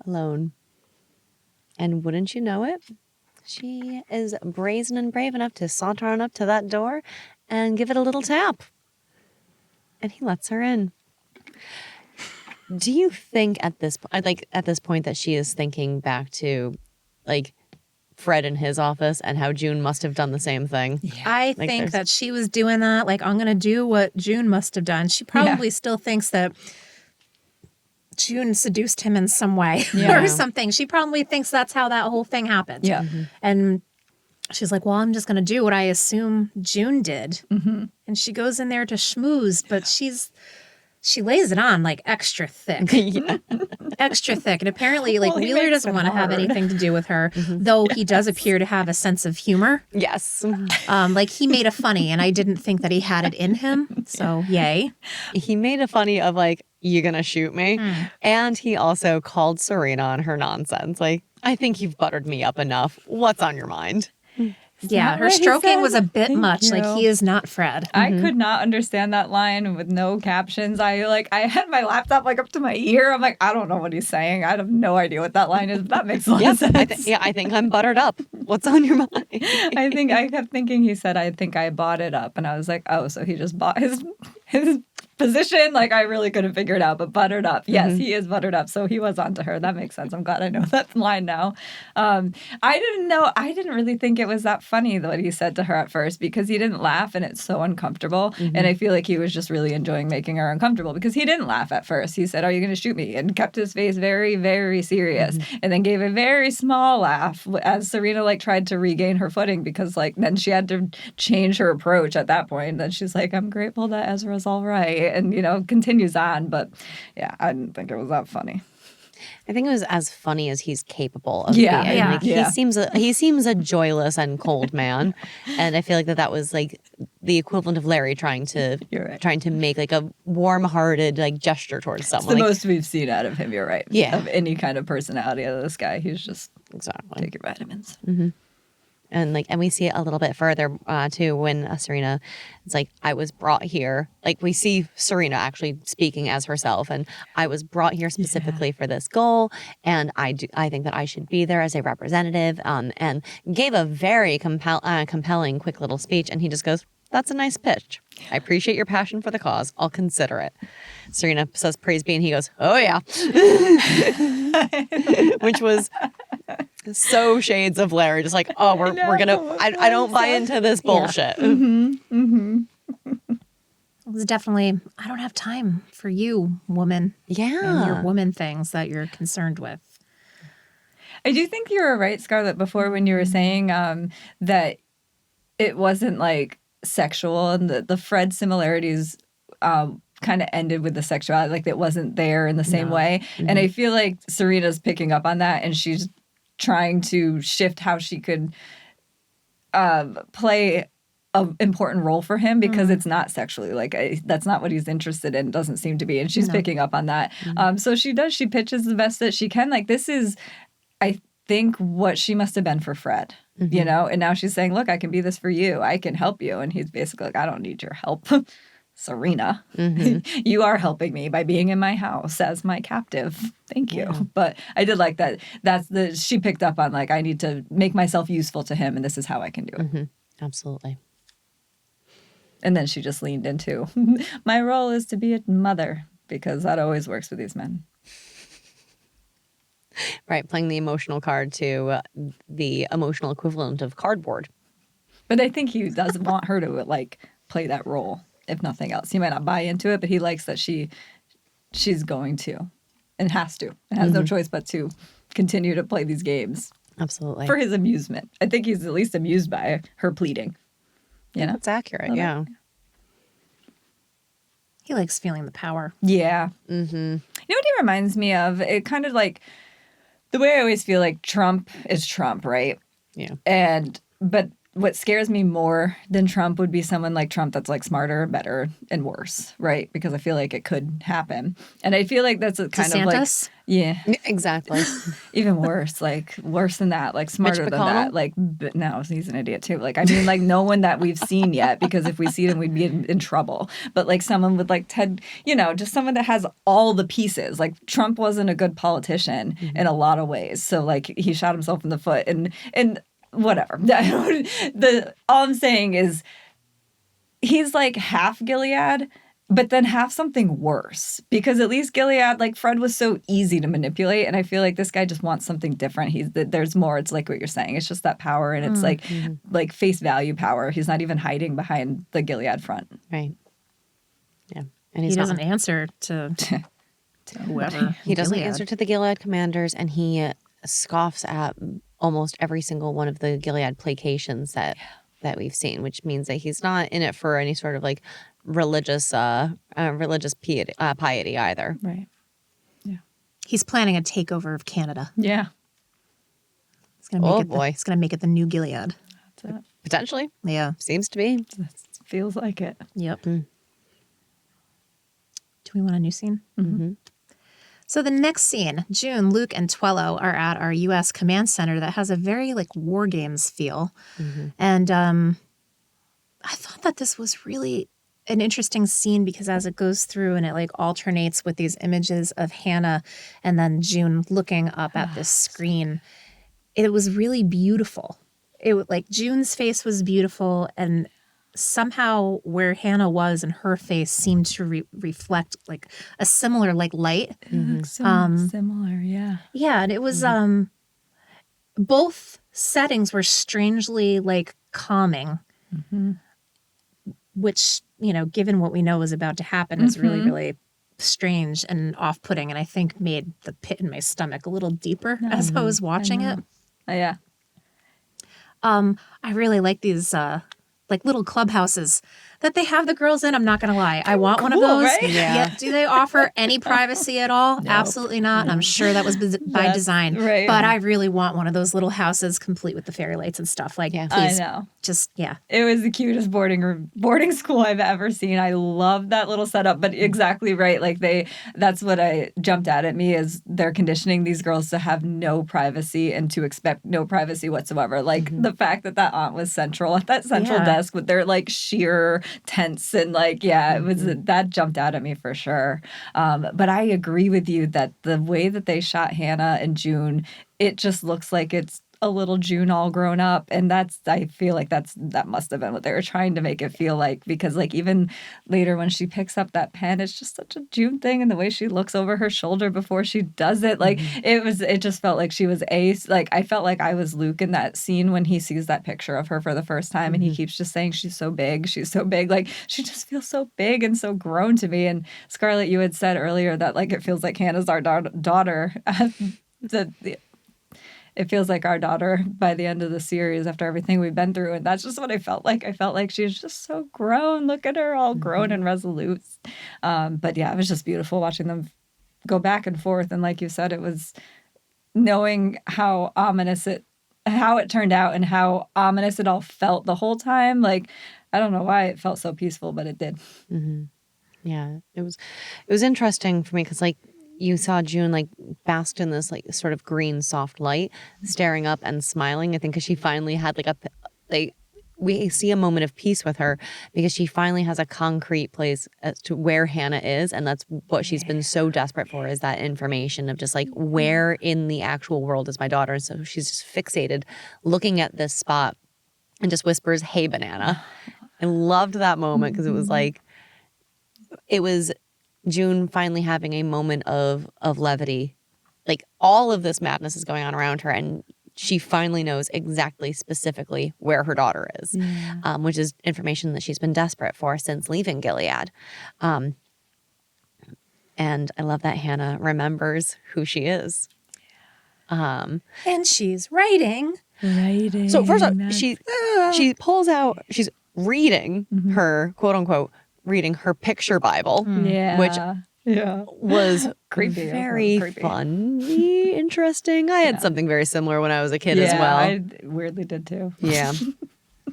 alone. And wouldn't you know it, she is brazen and brave enough to saunter on up to that door and give it a little tap. And he lets her in. Do you think at this point that she is thinking back to, like, Fred in his office and how June must have done the same thing? I think that she was doing that. Like, I'm going to do what June must have done. She probably still thinks that June seduced him in some way or something. She probably thinks that's how that whole thing happened. Yeah. And she's like, well, I'm just going to do what I assume June did. And she goes in there to schmooze, but she lays it on like extra thick. Extra thick. And apparently, like, Wheeler doesn't want to have anything to do with her, though he does appear to have a sense of humor. Yes. Like, he made a funny, and I didn't think that he had it in him. So, yay. He made a funny of, like, you gonna shoot me? And he also called Serena on her nonsense. Like, I think you've buttered me up enough. What's on your mind? Yeah, not her what he stroking said. was a bit Thank much. you. Like, he is not Fred. I could not understand that line with no captions. I had my laptop like up to my ear. I'm like, I don't know what he's saying. I have no idea what that line is. But that makes a lot of sense. I think I'm buttered up. What's on your mind? I kept thinking he said, I think I bought it up. And I was like, oh, so he just bought his position. Like, I really couldn't figure it out, but buttered up. Yes, he is buttered up. So he was onto her. That makes sense. I'm glad I know that line now. I didn't really think it was that funny what he said to her at first, because he didn't laugh and it's so uncomfortable. And I feel like he was just really enjoying making her uncomfortable, because he didn't laugh at first. He said, are you going to shoot me? And kept his face very, very serious, and then gave a very small laugh as Serena like tried to regain her footing, because like then she had to change her approach at that point. Then she's like, I'm grateful that Ezra's all right. And, continues on. But yeah, I didn't think it was that funny. I think it was as funny as he's capable of Yeah, being. yeah, Like, yeah. He seems a joyless and cold man, and I feel like that was like the equivalent of Larry trying to make like a warm-hearted like gesture towards It's someone. the Like, most we've seen out of him. You're right. Yeah. Of any kind of personality out of this guy, he's just exactly. take your vitamins. And we see it a little bit further too when Serena, it's like, I was brought here. Like we see Serena actually speaking as herself, and I was brought here specifically for this goal, and I think that I should be there as a representative. And gave a very compelling, quick little speech, and he just goes, "That's a nice pitch. I appreciate your passion for the cause. I'll consider it." Serena says, "Praise be," and he goes, "Oh yeah," which was so shades of Larry, just like, oh, we're gonna. I don't buy into this bullshit. It was definitely, I don't have time for you, woman. Yeah, And your woman things that you're concerned with. I do think you were right, Scarlett, before when you were saying that it wasn't like sexual, and the Fred similarities kind of ended with the sexuality, like it wasn't there in the same way. And I feel like Serena's picking up on that, and she's trying to shift how she could play an important role for him, because it's not sexually, like that's not what he's interested in, doesn't seem to be, and she's picking up on that. So she pitches the best that she can. Like, this is, I think, what she must have been for Fred, you know? And now she's saying, look, I can be this for you. I can help you. And he's basically like, I don't need your help. Serena, you are helping me by being in my house as my captive. Thank you. Yeah. But I did like that. She picked up on, like, I need to make myself useful to him, and this is how I can do it. Absolutely. And then she just leaned into, my role is to be a mother, because that always works with these men. Right, playing the emotional card to the emotional equivalent of cardboard. But I think he does want her to, like, play that role, if nothing else. He might not buy into it, but he likes that she's going to and has to. And has no choice but to continue to play these games. Absolutely. For his amusement. I think he's at least amused by her pleading. You know? That's accurate, yeah. He likes feeling the power. Yeah. You know what he reminds me of? It kind of like the way I always feel like Trump is Trump, right? Yeah. But what scares me more than Trump would be someone like Trump that's like smarter, better, and worse, right? Because I feel like it could happen. And I feel like that's a kind DeSantis? of like, yeah. Exactly. Even worse, like worse than that, like smarter Mitch than McConnell? that. Like, but no, he's an idiot too. Like, I mean, like no one that we've seen yet, because if we see him, we'd be in trouble. But like someone with like Ted, you know, just someone that has all the pieces. Like Trump wasn't a good politician in a lot of ways. So like he shot himself in the foot and whatever. All I'm saying is he's like half Gilead, but then half something worse, because at least Gilead, like Fred was so easy to manipulate, and I feel like this guy just wants something different. There's more. It's like what you're saying. It's just that power, and it's like face value power. He's not even hiding behind the Gilead front. Right. Yeah. And he doesn't answer to whoever. He doesn't answer to the Gilead commanders, and he scoffs at almost every single one of the Gilead placations that we've seen, which means that he's not in it for any sort of like religious piety either. Right. Yeah. He's planning a takeover of Canada. Yeah. He's gonna boy. He's gonna make it the new Gilead. That's it. Potentially. Yeah. Seems to be. Feels like it. Yep. Do we want a new scene? So the next scene, June, Luke, and Twello are at our U.S. command center that has a very like War Games feel. And I thought that this was really an interesting scene, because as it goes through and it like alternates with these images of Hannah and then June looking up at this screen, it was really beautiful. Like June's face was beautiful, and somehow where Hannah was and her face seemed to reflect like a similar like light. Similar, yeah. Yeah, and it was both settings were strangely like calming, which, you know, given what we know is about to happen, is really, really strange and off-putting, and I think made the pit in my stomach a little deeper as I was watching it. Yeah. I really like these like little clubhouses that they have the girls in. I'm not gonna lie. I want one of Cool, those. right? Yeah. Do they offer any privacy at all? Nope. Absolutely not. And I'm sure that was by That's design. right. But I really want one of those little houses complete with the fairy lights and stuff. Like, Yeah. please, I know. just It was the cutest boarding school I've ever seen. I love that little setup, but exactly right. Like that's what I jumped at me is they're conditioning these girls to have no privacy and to expect no privacy whatsoever. Like the fact that aunt was central at that central desk with their like sheer tents and like, it was that jumped out at me for sure. But I agree with you that the way that they shot Hannah and June, it just looks like it's a little June all grown up, and I feel like that must have been what they were trying to make it feel like, because like even later when she picks up that pen, it's just such a June thing, and the way she looks over her shoulder before she does it, like it just felt like she was Ace. Like I felt like I was Luke in that scene when he sees that picture of her for the first time, and he keeps just saying she's so big, like she just feels so big and so grown to me. And Scarlett, you had said earlier that like it feels like Hannah's our daughter. It feels like our daughter by the end of the series after everything we've been through. And that's just what I felt like. I felt like she was just so grown. Look at her, all grown and resolute. But yeah, it was just beautiful watching them go back and forth. And like you said, it was knowing how it turned out and how ominous it all felt the whole time. Like, I don't know why it felt so peaceful, but it did. Mm-hmm. Yeah, it was interesting for me because like you saw June like basked in this like sort of green soft light, staring up and smiling. I think because she finally had we see a moment of peace with her because she finally has a concrete place as to where Hannah is, and that's what she's been so desperate for, is that information of just like where in the actual world is my daughter. So she's just fixated looking at this spot and just whispers, "Hey, banana." I loved that moment because it was June finally having a moment of levity. Like all of this madness is going on around her, and she finally knows exactly specifically where her daughter is, which is information that she's been desperate for since leaving Gilead. And I love that Hannah remembers who she is. and she's writing. So first off, she pulls out, she's reading her, quote unquote, reading her picture Bible, which was Creepy. very funny, interesting. I had something very similar when I was a kid as well. I weirdly did too. Yeah.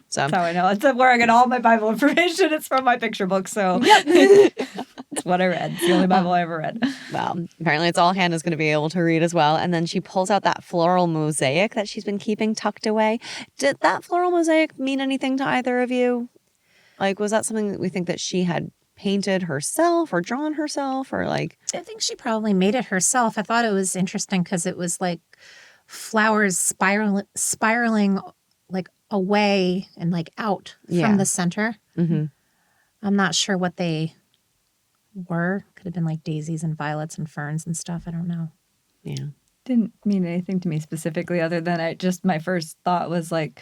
So That's how I know. It's where I get all my Bible information. It's from my picture book. So it's what I read. It's the only Bible I ever read. well, apparently it's all Hannah's going to be able to read as well. And then she pulls out that floral mosaic that she's been keeping tucked away. Did that floral mosaic mean anything to either of you? Like, was that something that we think that she had painted herself or drawn herself, or like? I think she probably made it herself. I thought it was interesting because it was like flowers spiraling like away and like out from the center. Mm-hmm. I'm not sure what they were. Could have been like daisies and violets and ferns and stuff. I don't know. Yeah. Didn't mean anything to me specifically other than my first thought was like,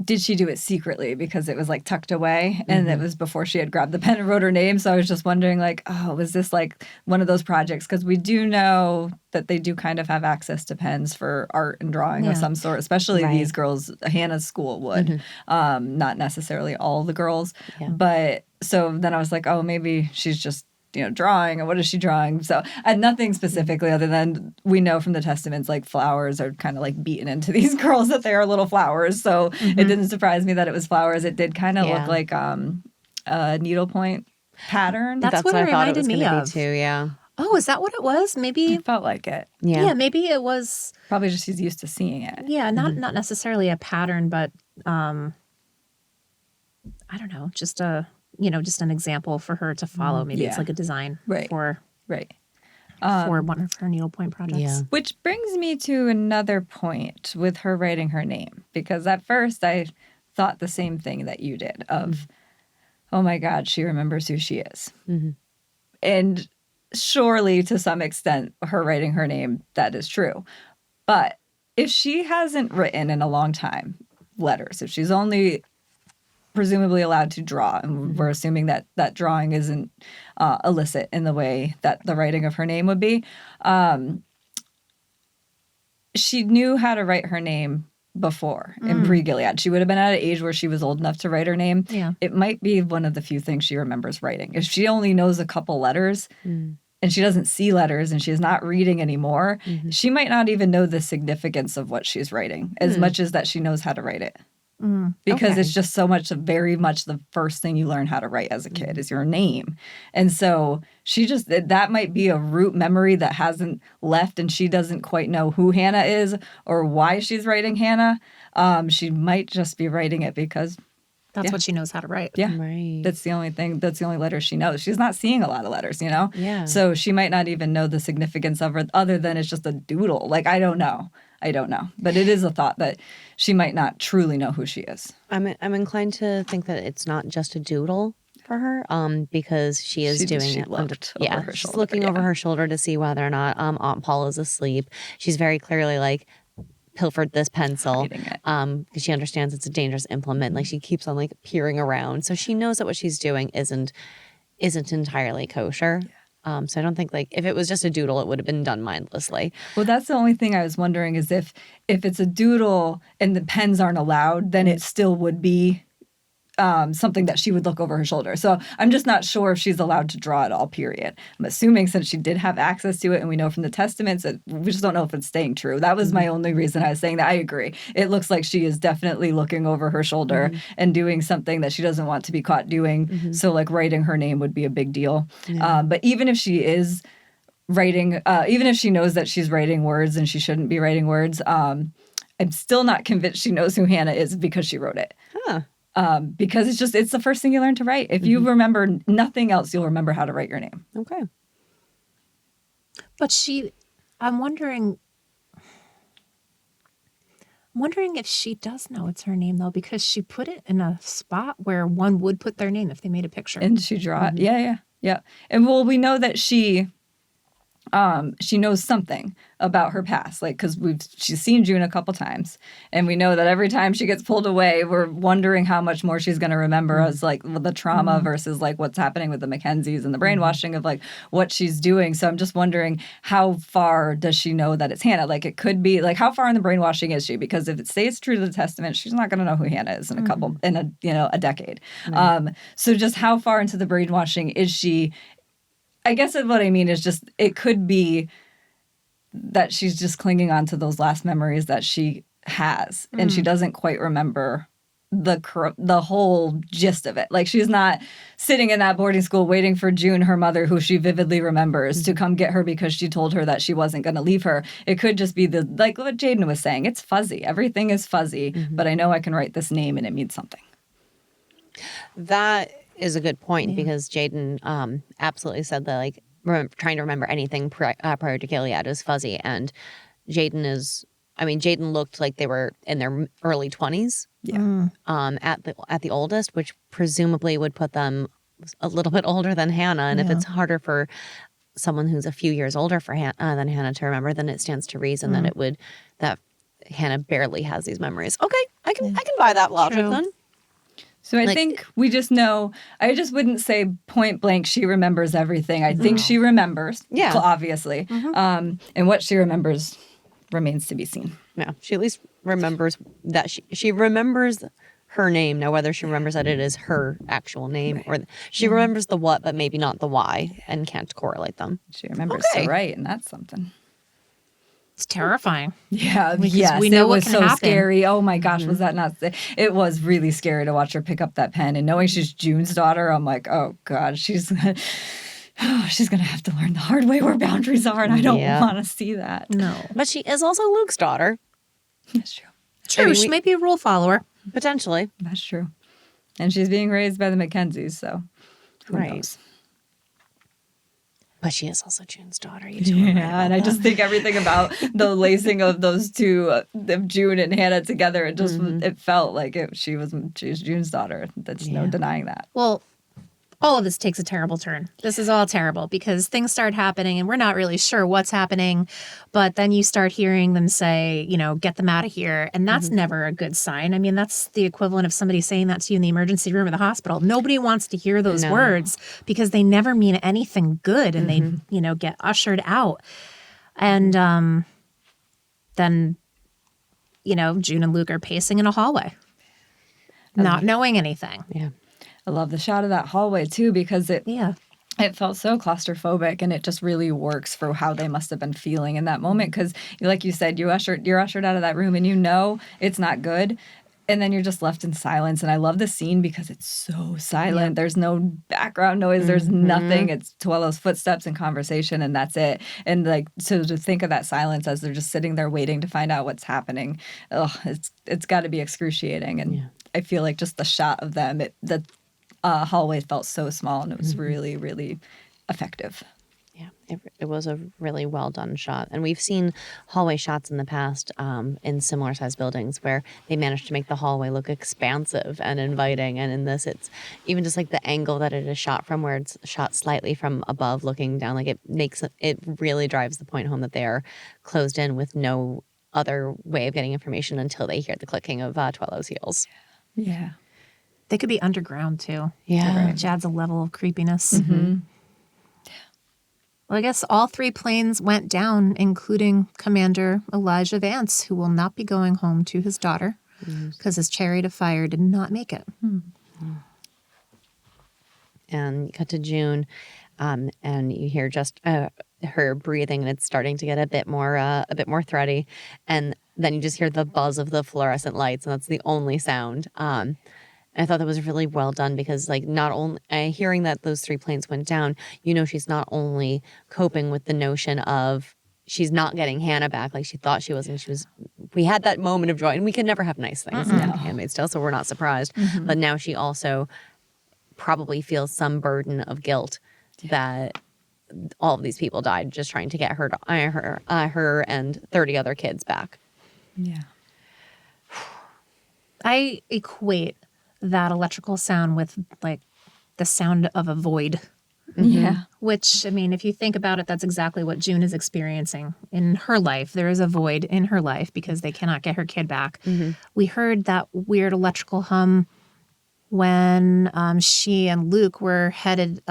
did she do it secretly because it was like tucked away and it was before she had grabbed the pen and wrote her name? So I was just wondering like, oh, was this like one of those projects? Because we do know that they do kind of have access to pens for art and drawing of some sort, especially these girls. Hannah's school would, not necessarily all the girls. Yeah. But so then I was like, oh, maybe she's just drawing, or what is she drawing? So I had nothing specifically other than we know from the Testaments, like flowers are kind of like beaten into these girls that they are little flowers. So it didn't surprise me that it was flowers. It did kind of look like a needlepoint pattern. That's what it I thought it reminded was me going to of. be too. Yeah. Oh, is that what it was? Maybe. It felt like it. Yeah, maybe it was. Probably just she's used to seeing it. Yeah, not necessarily a pattern, but I don't know, just an example for her to follow. Maybe it's like a design for one of her needlepoint projects. Yeah. Which brings me to another point with her writing her name, because at first I thought the same thing that you did of, oh my God, she remembers who she is. Mm-hmm. And surely to some extent, her writing her name, that is true. But if she hasn't written in a long time letters, if she's only presumably allowed to draw, and we're assuming that that drawing isn't illicit in the way that the writing of her name would be, she knew how to write her name before in pre-Gilead. She would have been at an age where she was old enough to write her name. Yeah. It might be one of the few things she remembers writing. If she only knows a couple letters and she doesn't see letters and she's not reading anymore, she might not even know the significance of what she's writing as much as that she knows how to write it. Because Okay. it's just so much, very much the first thing you learn how to write as a kid is your name. And so she just, that might be a root memory that hasn't left and she doesn't quite know who Hannah is or why she's writing Hannah. She might just be writing it because, That's what she knows how to write. yeah, Right. that's the only thing, that's the only letter she knows. She's not seeing a lot of letters, you know? Yeah. So she might not even know the significance of it other than it's just a doodle. Like, I don't know. But it is a thought that she might not truly know who she is. I'm inclined to think that it's not just a doodle for her, because she is doing she it. looked over her she's shoulder, looking over her shoulder to see whether or not Aunt Paul is asleep. She's very clearly like pilfered this pencil, Hiding it. because she understands it's a dangerous implement. Like she keeps on like peering around, so she knows that what she's doing isn't entirely kosher. So I don't think like if it was just a doodle, it would have been done mindlessly. Well, that's the only thing I was wondering is if it's a doodle and the pens aren't allowed, then it still would be something that she would look over her shoulder. So I'm just not sure if she's allowed to draw at all, period. I'm assuming since she did have access to it and we know from the testaments that we just don't know if it's staying true. That was my only reason I was saying that. I agree. It looks like she is definitely looking over her shoulder and doing something that she doesn't want to be caught doing. So like writing her name would be a big deal. But even if she is writing, even if she knows that she's writing words and she shouldn't be writing words, I'm still not convinced she knows who Hannah is because she wrote it. Huh. Because it's the first thing you learn to write. If you remember nothing else, you'll remember how to write your name. Okay. But I'm wondering if she does know it's her name, though, because she put it in a spot where one would put their name if they made a picture. And she draw it. Yeah. And well, we know that she knows something about her past, like because she's seen June a couple times, and we know that every time she gets pulled away, we're wondering how much more she's going to remember as like the trauma versus like what's happening with the Mackenzies and the brainwashing of like what she's doing. So I'm just wondering how far does she know that it's Hannah? Like it could be like how far in the brainwashing is she? Because if it stays true to the testament, she's not going to know who Hannah is in a decade. So just how far into the brainwashing is she? I guess what I mean is just it could be that she's just clinging on to those last memories that she has, and she doesn't quite remember the whole gist of it. Like she's not sitting in that boarding school waiting for June, her mother, who she vividly remembers, to come get her because she told her that she wasn't going to leave her. It could just be like what Jaden was saying. It's fuzzy. Everything is fuzzy, but I know I can write this name and it means something. That is a good point because Jaden absolutely said that like trying to remember anything prior to Gilead is fuzzy, and Jaden looked like they were in their early 20s. Yeah. At the oldest, which presumably would put them a little bit older than Hannah. And if it's harder for someone who's a few years older than Hannah to remember, then it stands to reason that Hannah barely has these memories. Okay, I can buy that logic then. So I think we just know, I just wouldn't say point blank she remembers everything. I think she remembers, obviously. And what she remembers remains to be seen. Yeah, she at least remembers that she remembers her name. Now, whether she remembers that it is her actual name or she remembers the what, but maybe not the why, and can't correlate them. She remembers to write, and that's something. It's terrifying. Yeah, Because we know it what was can so happen. scary. Oh my gosh, was that not? It was really scary to watch her pick up that pen, and knowing she's June's daughter, I'm like, oh god, she's gonna have to learn the hard way where boundaries are, and I don't want to see that. No. But she is also Luke's daughter, That's true. True, I mean, she might be a rule follower. potentially. That's true. And she's being raised by the Mackenzies, so who Right. knows? But she is also June's daughter. You two are right Yeah, about and I just think everything about the lacing of those two, of June and Hannah together, it just it felt like she was June's daughter. There's no denying that. Well, all of this takes a terrible turn. This is all terrible because things start happening and we're not really sure what's happening. But then you start hearing them say, get them out of here. And that's never a good sign. I mean, that's the equivalent of somebody saying that to you in the emergency room of the hospital. Nobody wants to hear those words because they never mean anything good and they, get ushered out. And then June and Luke are pacing in a hallway, not knowing anything. Yeah. I love the shot of that hallway too, because it felt so claustrophobic, and it just really works for how they must have been feeling in that moment. Because, like you said, you're ushered out of that room, and it's not good, and then you're just left in silence. And I love the scene because it's so silent. Yeah. There's no background noise. There's nothing. It's Tuello's footsteps and conversation, and that's it. And so to think of that silence as they're just sitting there waiting to find out what's happening, it's got to be excruciating. And I feel like just the shot of them, the hallway felt so small, and it was really, really effective. Yeah, it was a really well done shot. And we've seen hallway shots in the past in similar sized buildings where they managed to make the hallway look expansive and inviting. And in this, it's even just like the angle that it is shot from, where it's shot slightly from above looking down. Like it really drives the point home that they are closed in with no other way of getting information until they hear the clicking of Tuello's heels. Yeah. They could be underground too. Yeah. Which adds a level of creepiness. Well, I guess all 3 planes went down, including Commander Elijah Vance, who will not be going home to his daughter because his chariot of fire did not make it. And you cut to June, and you hear just her breathing, and it's starting to get a bit more thready. And then you just hear the buzz of the fluorescent lights, and that's the only sound. I thought that was really well done because, not only hearing that those 3 planes went down, she's not only coping with the notion of she's not getting Hannah back like she thought she was, and we had that moment of joy, and we could never have nice things in Handmaid's Tale, so we're not surprised. But now she also probably feels some burden of guilt that all of these people died just trying to get her and 30 other kids back. Yeah. I equate that electrical sound with the sound of a void. Yeah. Which, I mean, if you think about it, that's exactly what June is experiencing in her life. There is a void in her life because they cannot get her kid back. We heard that weird electrical hum when she and Luke were headed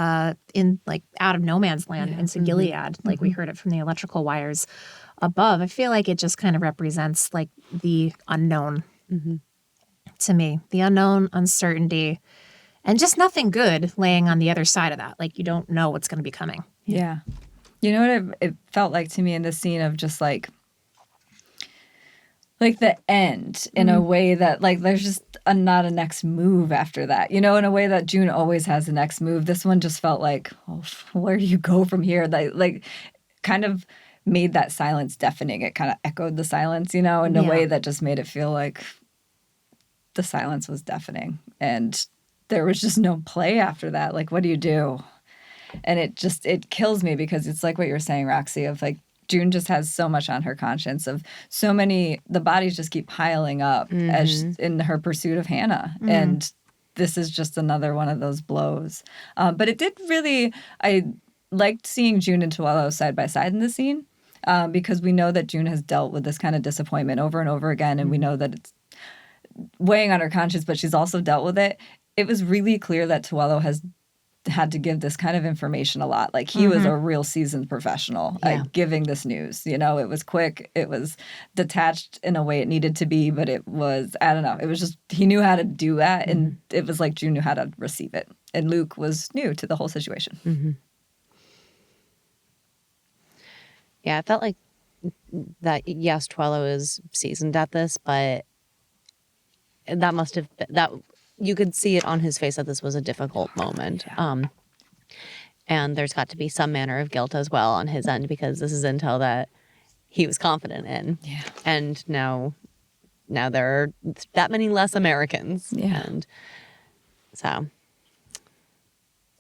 in out of no man's land into Gilead. We heard it from the electrical wires above. I feel like it just kind of represents the unknown. To me, the unknown, uncertainty, and just nothing good laying on the other side of that. You don't know what's going to be coming. Yeah. You know what it felt like to me in this scene of just the end in a way that there's just not a next move after that, in a way that June always has the next move. This one just felt where do you go from here? Kind of made that silence deafening. It kind of echoed the silence, in a way that just made it feel like the silence was deafening, and there was just no play after that. What do you do? And it kills me because it's like what you were saying, Roxy, of June just has so much on her conscience of so many, the bodies just keep piling up as in her pursuit of Hannah. And this is just another one of those blows. But it did really, I liked seeing June and Tuello side by side in the scene because we know that June has dealt with this kind of disappointment over and over again. And we know that it's weighing on her conscience, but she's also dealt with it. It was really clear that Tuello has had to give this kind of information a lot. He was a real seasoned professional at giving this news. It was quick. It was detached in a way it needed to be, but it was, I don't know. It was just, he knew how to do that. And it was June knew how to receive it. And Luke was new to the whole situation. Yeah, I felt like that, yes, Tuello is seasoned at this, but that must have that you could see it on his face that this was a difficult moment. And there's got to be some manner of guilt as well on his end because this is intel that he was confident in. Yeah. And now there are that many less Americans. Yeah. And so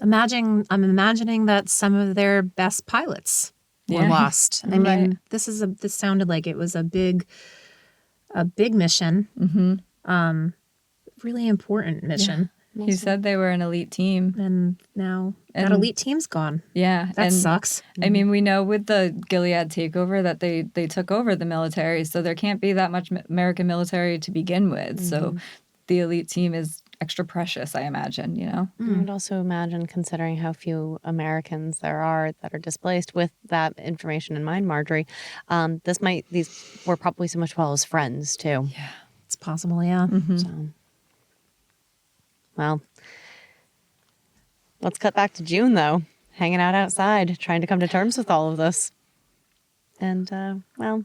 I'm imagining that some of their best pilots were lost. I mean, this sounded like it was a big mission. Really important mission. He said they were an elite team. And now that elite team's gone. Yeah. That sucks. I mean, we know with the Gilead takeover that they took over the military, so there can't be that much American military to begin with. So the elite team is extra precious, I imagine, you know? I would also imagine, considering how few Americans there are that are displaced, with that information in mind, Marjorie, these were probably so much well as friends too. Yeah. It's possible, yeah. So, well, let's cut back to June though, hanging out outside, trying to come to terms with all of this. And, well,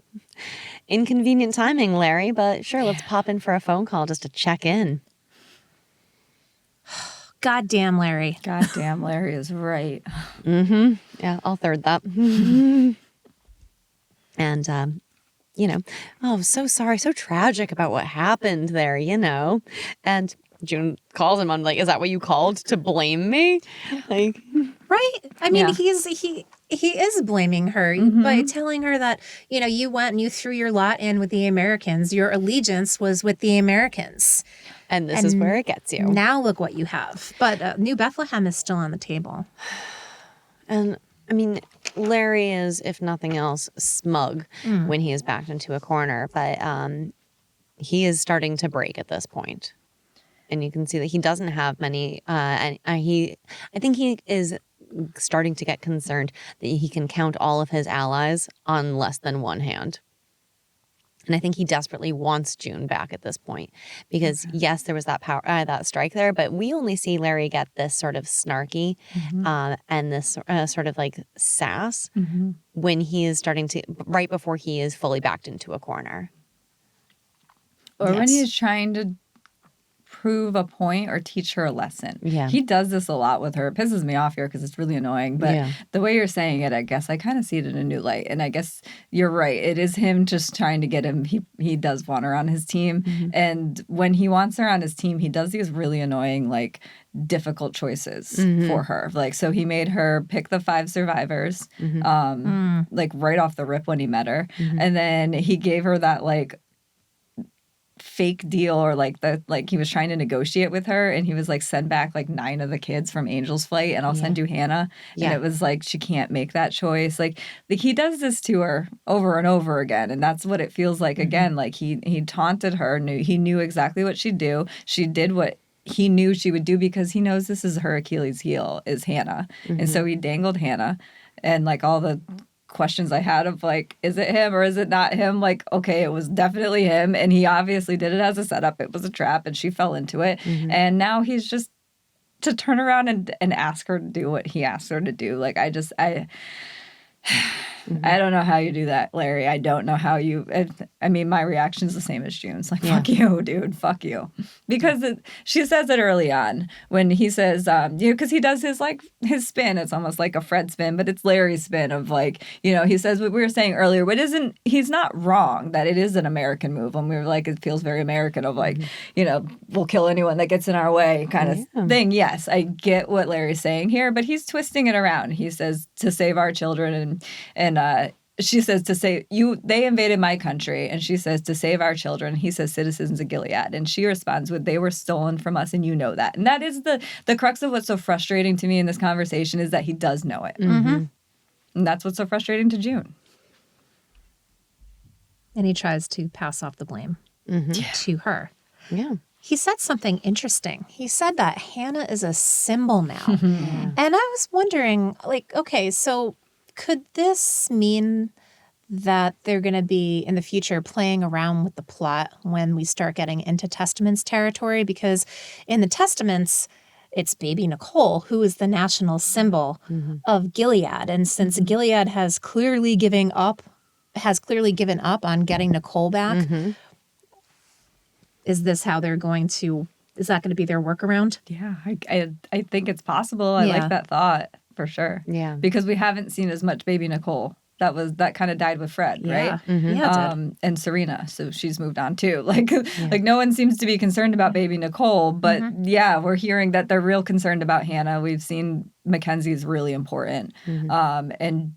inconvenient timing, Larry, but sure, let's pop in for a phone call just to check in. Goddamn, Larry. Goddamn, Larry is right. Yeah, I'll third that. And, oh, so sorry, so tragic about what happened there, And June calls him on, like, is that what you called to blame me? Like, Right? I mean, Yeah. he is blaming her by telling her that, you went and you threw your lot in with the Americans. Your allegiance was with the Americans. and this is where it gets you. Now look what you have. But New Bethlehem is still on the table. And I mean, Larry is, if nothing else, smug when he is backed into a corner, but he is starting to break at this point. And you can see that he doesn't have many, I think he is starting to get concerned that he can count all of his allies on less than one hand. And I think he desperately wants June back at this point because, yes, there was that power, that strike there, but we only see Larry get this sort of snarky and this sort of like sass when he is starting to, right before he is fully backed into a corner. Or when he's trying to prove a point or teach her a lesson. Yeah. He does this a lot with her. It pisses me off here because it's really annoying. But the way you're saying it, I guess I kind of see it in a new light. And I guess you're right. It is him just trying to get him. He does want her on his team. And when he wants her on his team, he does these really annoying, like, difficult choices for her. Like, so he made her pick the 5 survivors, like, right off the rip when he met her. And then he gave her that, like, fake deal, or like he was trying to negotiate with her, and he was like, send back like 9 of the kids from Angel's Flight and I'll send you Hannah. And it was like, she can't make that choice. Like he does this to her over and over again, and that's what it feels like. Again, like he taunted her, he knew exactly what she'd do. She did what he knew she would do because he knows this is her Achilles heel, is Hannah. And so he dangled Hannah, and like all the questions I had of like, is it him or is it not him? Like, okay, it was definitely him, and he obviously did it as a setup. It was a trap, and she fell into it. And now he's just to turn around and ask her to do what he asked her to do. Like, I don't know how you do that, Larry. I don't know how you. I mean, my reaction is the same as June's. Like, fuck you, dude. Fuck you. Because she says it early on when he says, because he does his spin. It's almost like a Fred spin, but it's Larry's spin of like, he says what we were saying earlier, but he's not wrong that it is an American move. And we were like, it feels very American of like, we'll kill anyone that gets in our way kind of thing. Yes, I get what Larry's saying here, but he's twisting it around. He says to save our children, and she says they invaded my country, and she says to save our children. He says citizens of Gilead, and she responds with, they were stolen from us, and you know that. And that is the crux of what's so frustrating to me in this conversation, is that he does know it. And that's what's so frustrating to June. And he tries to pass off the blame to her. Yeah. He said something interesting. He said that Hannah is a symbol now. And I was wondering, like, okay, so could this mean that they're going to be in the future playing around with the plot when we start getting into Testaments territory? Because in the Testaments, it's baby Nicole who is the national symbol of Gilead. And since Gilead has clearly given up on getting Nicole back, is that going to be their workaround? Yeah, I think it's possible. I like that thought. For sure. Yeah. Because we haven't seen as much baby Nicole. That kind of died with Fred, right? Yeah, and Serena. So she's moved on too. Like no one seems to be concerned about baby Nicole, but we're hearing that they're real concerned about Hannah. We've seen Mackenzie's really important. And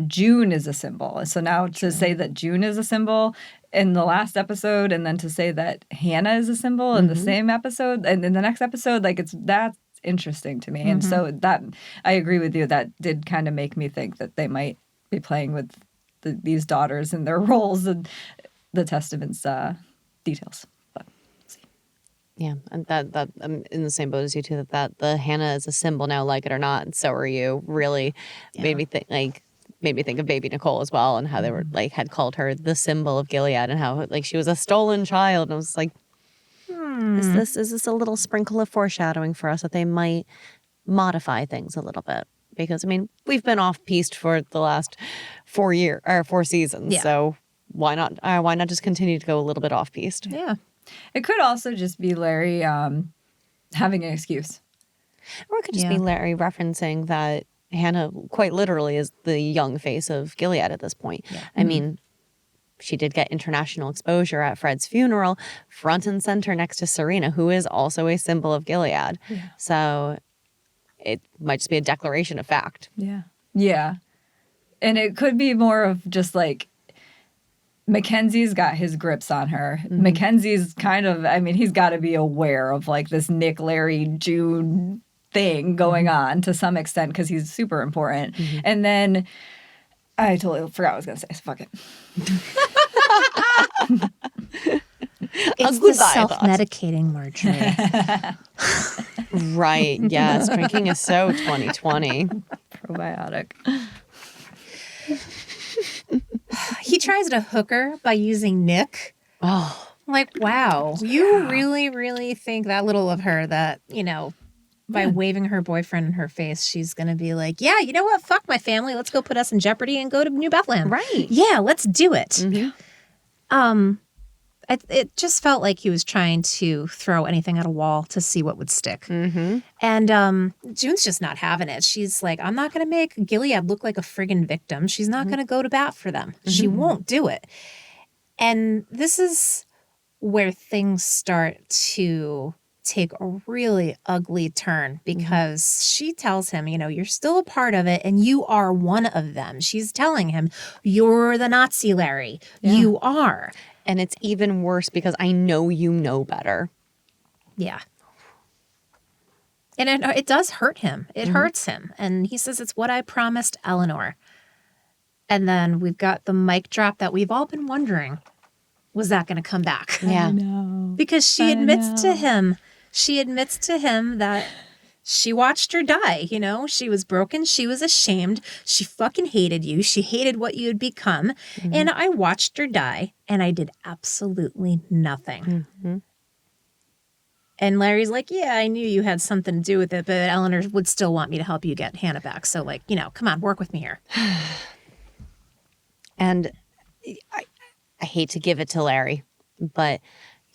June is a symbol. So now to say that June is a symbol in the last episode, and then to say that Hannah is a symbol in the same episode and in the next episode, like that's interesting to me. And so that, I agree with you, that did kind of make me think that they might be playing with these daughters and their roles and the Testament's details. But we'll see. Yeah, and that I'm in the same boat as you too. That the Hannah is a symbol now, like it or not, and so are you. Really made me think of baby Nicole as well, and how they were like had called her the symbol of Gilead, and how like she was a stolen child. And I was like, is this a little sprinkle of foreshadowing for us that they might modify things a little bit? Because I mean, we've been off piste for the last 4 seasons, Yeah. so why not? Why not just continue to go a little bit off piste? Yeah. It could also just be Larry having an excuse. Or it could just be Larry referencing that Hannah quite literally is the young face of Gilead at this point. Yeah. I mean, she did get international exposure at Fred's funeral, front and center next to Serena, who is also a symbol of Gilead. Yeah. So it might just be a declaration of fact. Yeah. Yeah. And it could be more of just like Mackenzie's got his grips on her. Mackenzie's kind of, I mean, he's got to be aware of like this Nick, Larry, June thing going on to some extent because he's super important. And then I totally forgot what I was going to say. So fuck it. It's the self-medicating, Marjorie. Right. Yes. Drinking is so 2020. Probiotic. He tries to hook her by using Nick. Oh, Like, wow. You really, really think that little of her that, by waving her boyfriend in her face, she's going to be like, yeah, you know what? Fuck my family. Let's go put us in jeopardy and go to New Bethlehem. right. Yeah, let's do it. It just felt like he was trying to throw anything at a wall to see what would stick. And June's just not having it. She's like, I'm not going to make Gilead look like a friggin' victim. She's not going to go to bat for them. She won't do it. And this is where things start to take a really ugly turn because she tells him, you're still a part of it and you are one of them. She's telling him, you're the Nazi Larry. Yeah. You are. And it's even worse because I know you know better. Yeah. And it does hurt him. It hurts him. And he says, it's what I promised Eleanor. And then we've got the mic drop that we've all been wondering, was that going to come back? Yeah. No. Because she admits to him that she watched her die, She was broken. She was ashamed. She fucking hated you. She hated what you had become. And I watched her die, and I did absolutely nothing. And Larry's like, yeah, I knew you had something to do with it, but Eleanor would still want me to help you get Hannah back. So, come on, work with me here. And I hate to give it to Larry, but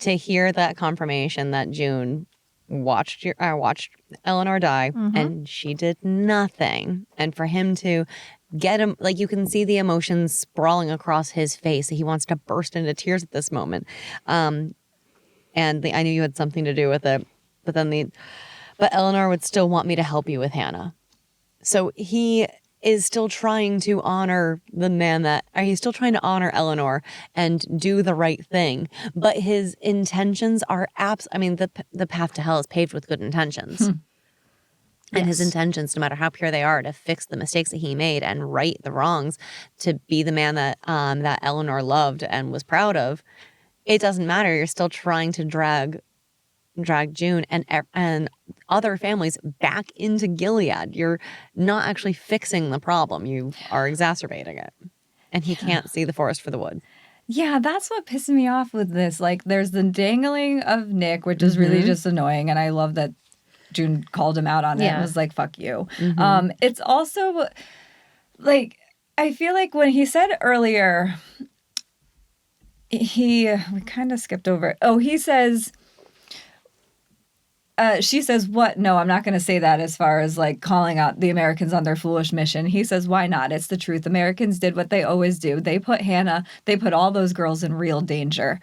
to hear that confirmation that June watched Eleanor die and she did nothing, and for him to get him, like, you can see the emotions sprawling across his face. He wants to burst into tears at this moment. And I knew you had something to do with it, but Eleanor would still want me to help you with Hannah. So he is still trying to honor he's still trying to honor Eleanor and do the right thing. But his intentions are the path to hell is paved with good intentions. And his intentions, no matter how pure they are, to fix the mistakes that he made and right the wrongs, to be the man that that Eleanor loved and was proud of, it doesn't matter. You're still trying to drag June and other families back into Gilead. You're not actually fixing the problem. You are exacerbating it. And he can't see the forest for the wood. Yeah, that's what pissed me off with this. Like, there's the dangling of Nick, which is really just annoying. And I love that June called him out on it and was like, fuck you. It's also, like, I feel like when he said earlier, we kind of skipped over it. Oh, he says... she says, what? No, I'm not going to say that as far as like calling out the Americans on their foolish mission. He says, why not? It's the truth. Americans did what they always do. They put all those girls in real danger.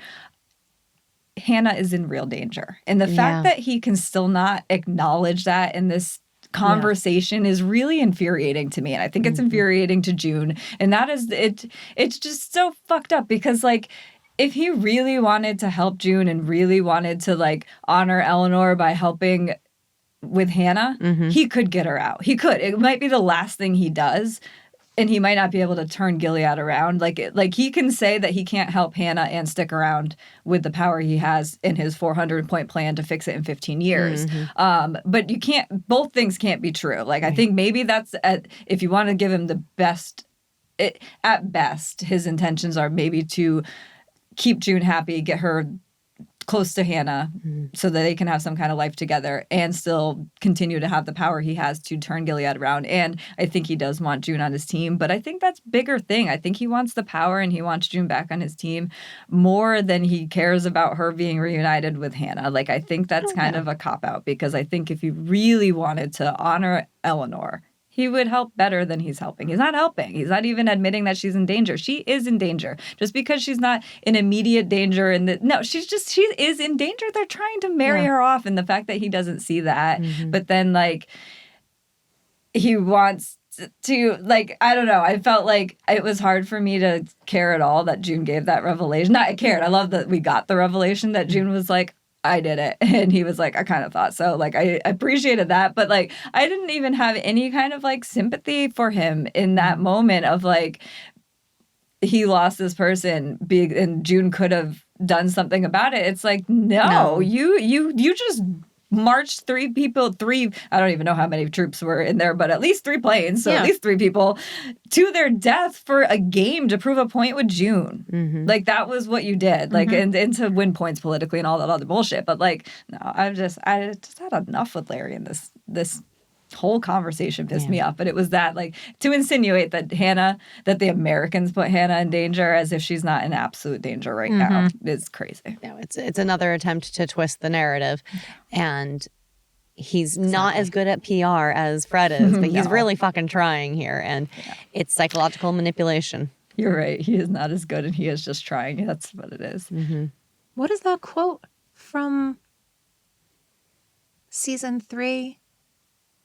Hannah is in real danger. And the fact that he can still not acknowledge that in this conversation is really infuriating to me. And I think it's infuriating to June. And that is it. It's just so fucked up because like, if he really wanted to help June and really wanted to like honor Eleanor by helping with Hannah, he could get her out. He could. It might be the last thing he does, and he might not be able to turn Gilead around. Like he can say that he can't help Hannah and stick around with the power he has in his 400-point plan to fix it in 15 years. But you can't. Both things can't be true. Like I think maybe that's if you want to give him the best. At best, his intentions are maybe to keep June happy, get her close to Hannah so that they can have some kind of life together and still continue to have the power he has to turn Gilead around. And I think he does want June on his team, but I think that's a bigger thing. I think he wants the power and he wants June back on his team more than he cares about her being reunited with Hannah. Like, I think that's kind of a cop-out, because I think if he really wanted to honor Eleanor, he would help better than he's helping. He's not helping. He's not even admitting that she's in danger. She is in danger. Just because she's not in immediate danger. She is in danger. They're trying to marry her off. And the fact that he doesn't see that, but then like he wants to, like, I don't know. I felt like it was hard for me to care at all that June gave that revelation. Not I cared. I love that we got the revelation that June was like, I did it. And he was like, I kind of thought so. Like, I appreciated that. But, like, I didn't even have any kind of, like, sympathy for him in that moment of, like, he lost this person and June could have done something about it. It's like, no. You just marched three, I don't even know how many troops were in there, but at least 3 planes, so at least 3 people, to their death for a game to prove a point with June. Like, that was what you did. Like, and to win points politically and all that other bullshit. But, like, no, I just had enough with Larry, and this whole conversation pissed me off. But it was that, like, to insinuate that the Americans put Hannah in danger as if she's not in absolute danger right now is crazy. No, it's another attempt to twist the narrative, and he's not as good at PR as Fred is, but he's really fucking trying here, and it's psychological manipulation. You're right. He is not as good, and he is just trying. That's what it is. What is that quote from season 3?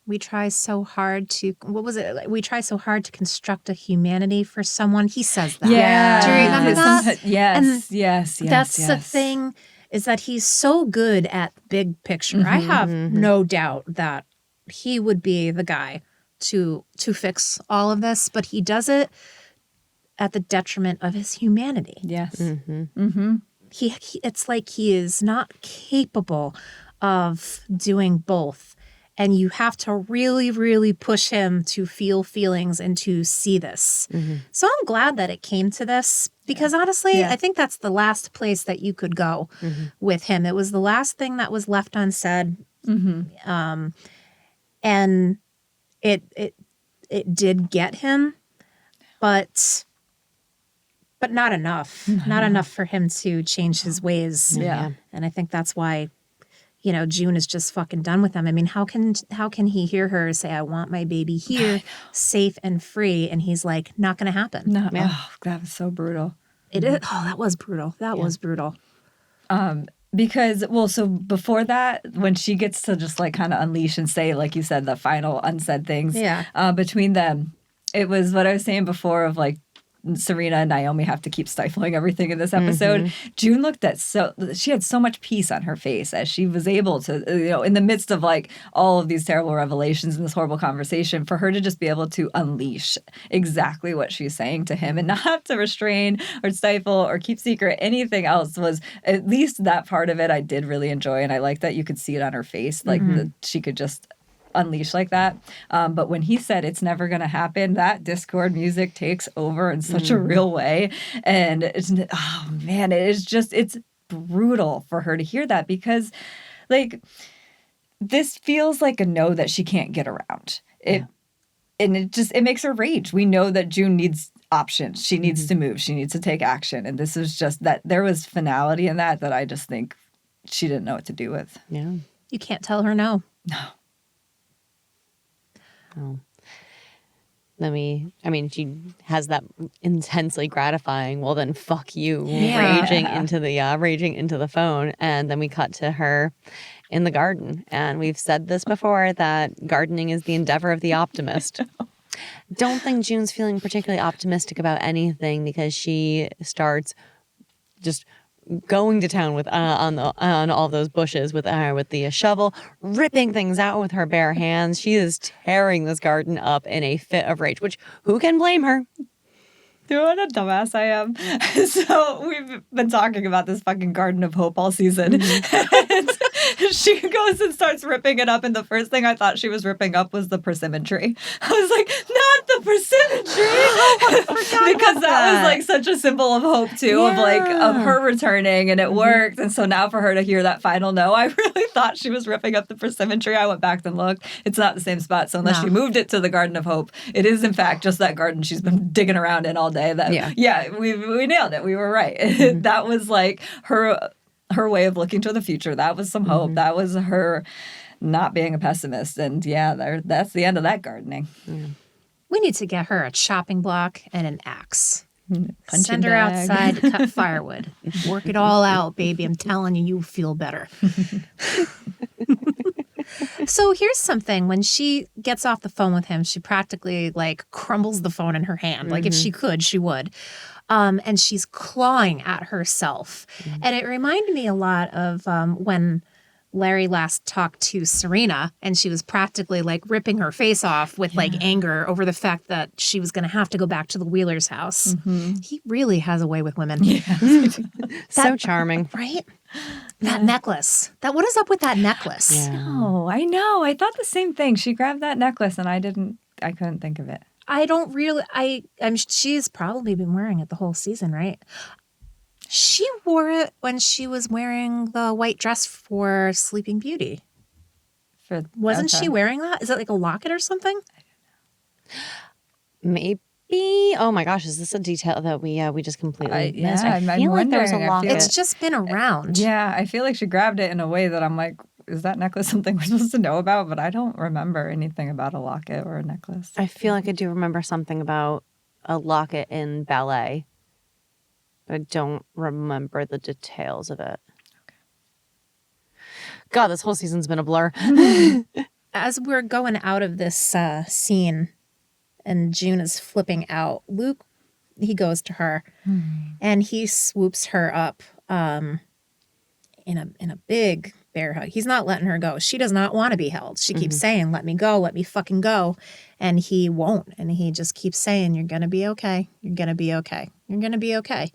We try so hard to, what was it? We try so hard to construct a humanity for someone. He says that. Yeah. Do you remember that? Yes. That's the thing, is that he's so good at big picture. I have no doubt that he would be the guy to fix all of this, but he does it at the detriment of his humanity. Yes. He it's like he is not capable of doing both. And you have to really, really push him to feel feelings and to see this. So I'm glad that it came to this, because honestly, I think that's the last place that you could go with him. It was the last thing that was left unsaid. And it did get him, but not enough. Not enough for him to change his ways. Yeah. And I think that's why, you know, June is just fucking done with him. I mean, how can he hear her say, I want my baby here, safe and free? And he's like, not going to happen. No. Oh, that was so brutal. It is. Oh, that was brutal. That was brutal. Because, well, so before that, when she gets to just like kind of unleash and say, like you said, the final unsaid things between them, it was what I was saying before of like, Serena and Naomi have to keep stifling everything in this episode. June looked at she had so much peace on her face as she was able to, you know, in the midst of like all of these terrible revelations and this horrible conversation, for her to just be able to unleash exactly what she's saying to him and not have to restrain or stifle or keep secret anything else, was at least that part of it I did really enjoy. And I like that you could see it on her face, like that she could just unleash like that. But when he said it's never going to happen, that Discord music takes over in such a real way. And it's, oh man, it's brutal for her to hear that, because like this feels like a no that she can't get around. And it makes her rage. We know that June needs options. She needs to move. She needs to take action. And this is just that there was finality in that I just think she didn't know what to do with. Yeah. You can't tell her no. No. Oh. She has that intensely gratifying, well then fuck you, raging into the phone. And then we cut to her in the garden. And we've said this before, that gardening is the endeavor of the optimist. Don't think June's feeling particularly optimistic about anything, because she starts just going to town with on all those bushes with the shovel, ripping things out with her bare hands. She is tearing this garden up in a fit of rage, which who can blame her? You know what a dumbass I am? So we've been talking about this fucking Garden of Hope all season. And she goes and starts ripping it up, and the first thing I thought she was ripping up was the persimmon tree. I was like, not the persimmon tree! Because that was like such a symbol of hope too, of her returning, and it worked. And so now for her to hear that final no, I really thought she was ripping up the persimmon tree. I went back and looked. It's not the same spot, so unless she moved it to the Garden of Hope, it is in fact just that garden she's been digging around in all day. We nailed it. We were right. That was like her way of looking to the future. That was some hope. That was her not being a pessimist. And that's the end of that gardening. We need to get her a chopping block and an axe. Punching Send her bag. outside to cut firewood. Work it all out, baby. I'm telling you, you'll feel better. So here's something. When she gets off the phone with him, she practically like crumbles the phone in her hand. Like if she could, she would. And she's clawing at herself. And it reminded me a lot of when Larry last talked to Serena, and she was practically like ripping her face off with like anger over the fact that she was going to have to go back to the Wheeler's house. He really has a way with women. So charming. Right? That necklace. What is up with that necklace? Yeah. Oh, I know. I thought the same thing. She grabbed that necklace and I couldn't think of it. I don't really, she's probably been wearing it the whole season, right? She wore it when she was wearing the white dress for Sleeping Beauty. Wasn't she wearing that? Is it like a locket or something? Maybe. Oh my gosh, is this a detail that we just completely missed? I I'm feel like there was a wondering. I lot. feel It's just been around. Yeah, I feel like she grabbed it in a way that I'm like, is that necklace something we're supposed to know about? But I don't remember anything about a locket or a necklace. I feel like I do remember something about a locket in ballet. But I don't remember the details of it. Okay. God, this whole season's been a blur. As we're going out of this scene and June is flipping out, Luke, he goes to her and he swoops her up in a big bear hug. He's not letting her go. She does not want to be held. She keeps saying, let me go, let me fucking go. And he won't. And he just keeps saying, you're going to be okay. You're going to be okay. You're going to be okay.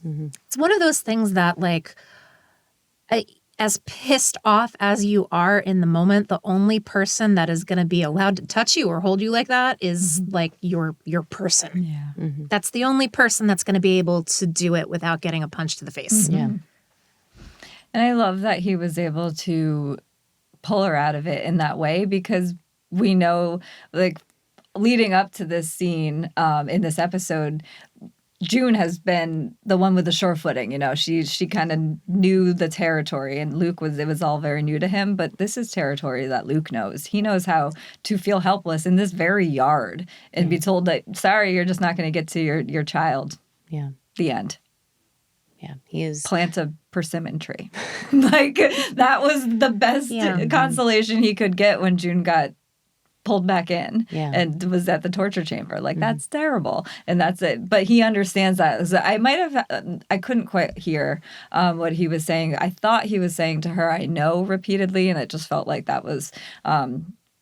It's one of those things that, like, as pissed off as you are in the moment, the only person that is going to be allowed to touch you or hold you like that is like your person. Yeah. That's the only person that's going to be able to do it without getting a punch to the face. Yeah. And I love that he was able to pull her out of it in that way, because we know, like, leading up to this scene in this episode, June has been the one with the sure footing. You know, she kind of knew the territory, and it was all very new to him. But this is territory that Luke knows. He knows how to feel helpless in this very yard and be told that, sorry, you're just not going to get to your child. Yeah. The end. Yeah. He is. Plant a persimmon tree. Like, that was the best consolation he could get when June got pulled back in and was at the torture chamber. Like, that's terrible. And that's it. But he understands that. So I couldn't quite hear what he was saying. I thought he was saying to her, I know, repeatedly. And it just felt like that was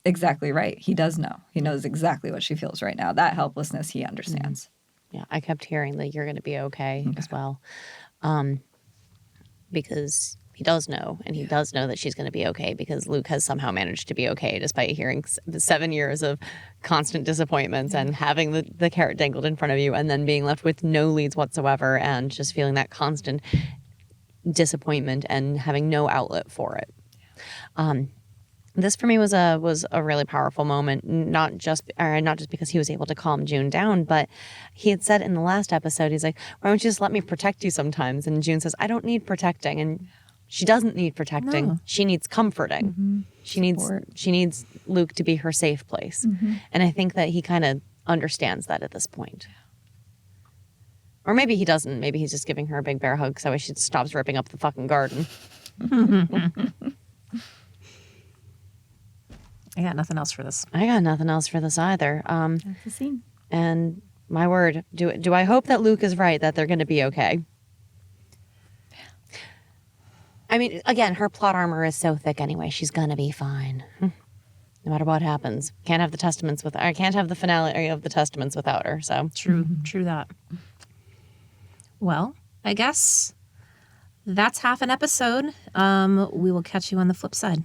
exactly right. He does know. He knows exactly what she feels right now. That helplessness, he understands. Yeah. I kept hearing that you're going to be okay as well. Because he does know, and he does know that she's going to be okay, because Luke has somehow managed to be okay despite hearing 7 years of constant disappointments and having the carrot dangled in front of you and then being left with no leads whatsoever and just feeling that constant disappointment and having no outlet for it. This for me was a really powerful moment, not just because he was able to calm June down, but he had said in the last episode, he's like, why don't you just let me protect you sometimes? And June says, I don't need protecting. And she doesn't need protecting. No. She needs comforting. She needs Luke to be her safe place. And I think that he kind of understands that at this point. Or maybe he doesn't. Maybe he's just giving her a big bear hug so she stops ripping up the fucking garden. I got nothing else for this. I got nothing else for this either. That's the scene. And my word, do I hope that Luke is right, that they're going to be okay? I mean, again, her plot armor is so thick anyway. She's gonna be fine, no matter what happens. Can't have the Testaments with. I can't have the finale of the Testaments without her. So True that. Well, I guess that's half an episode. We will catch you on the flip side.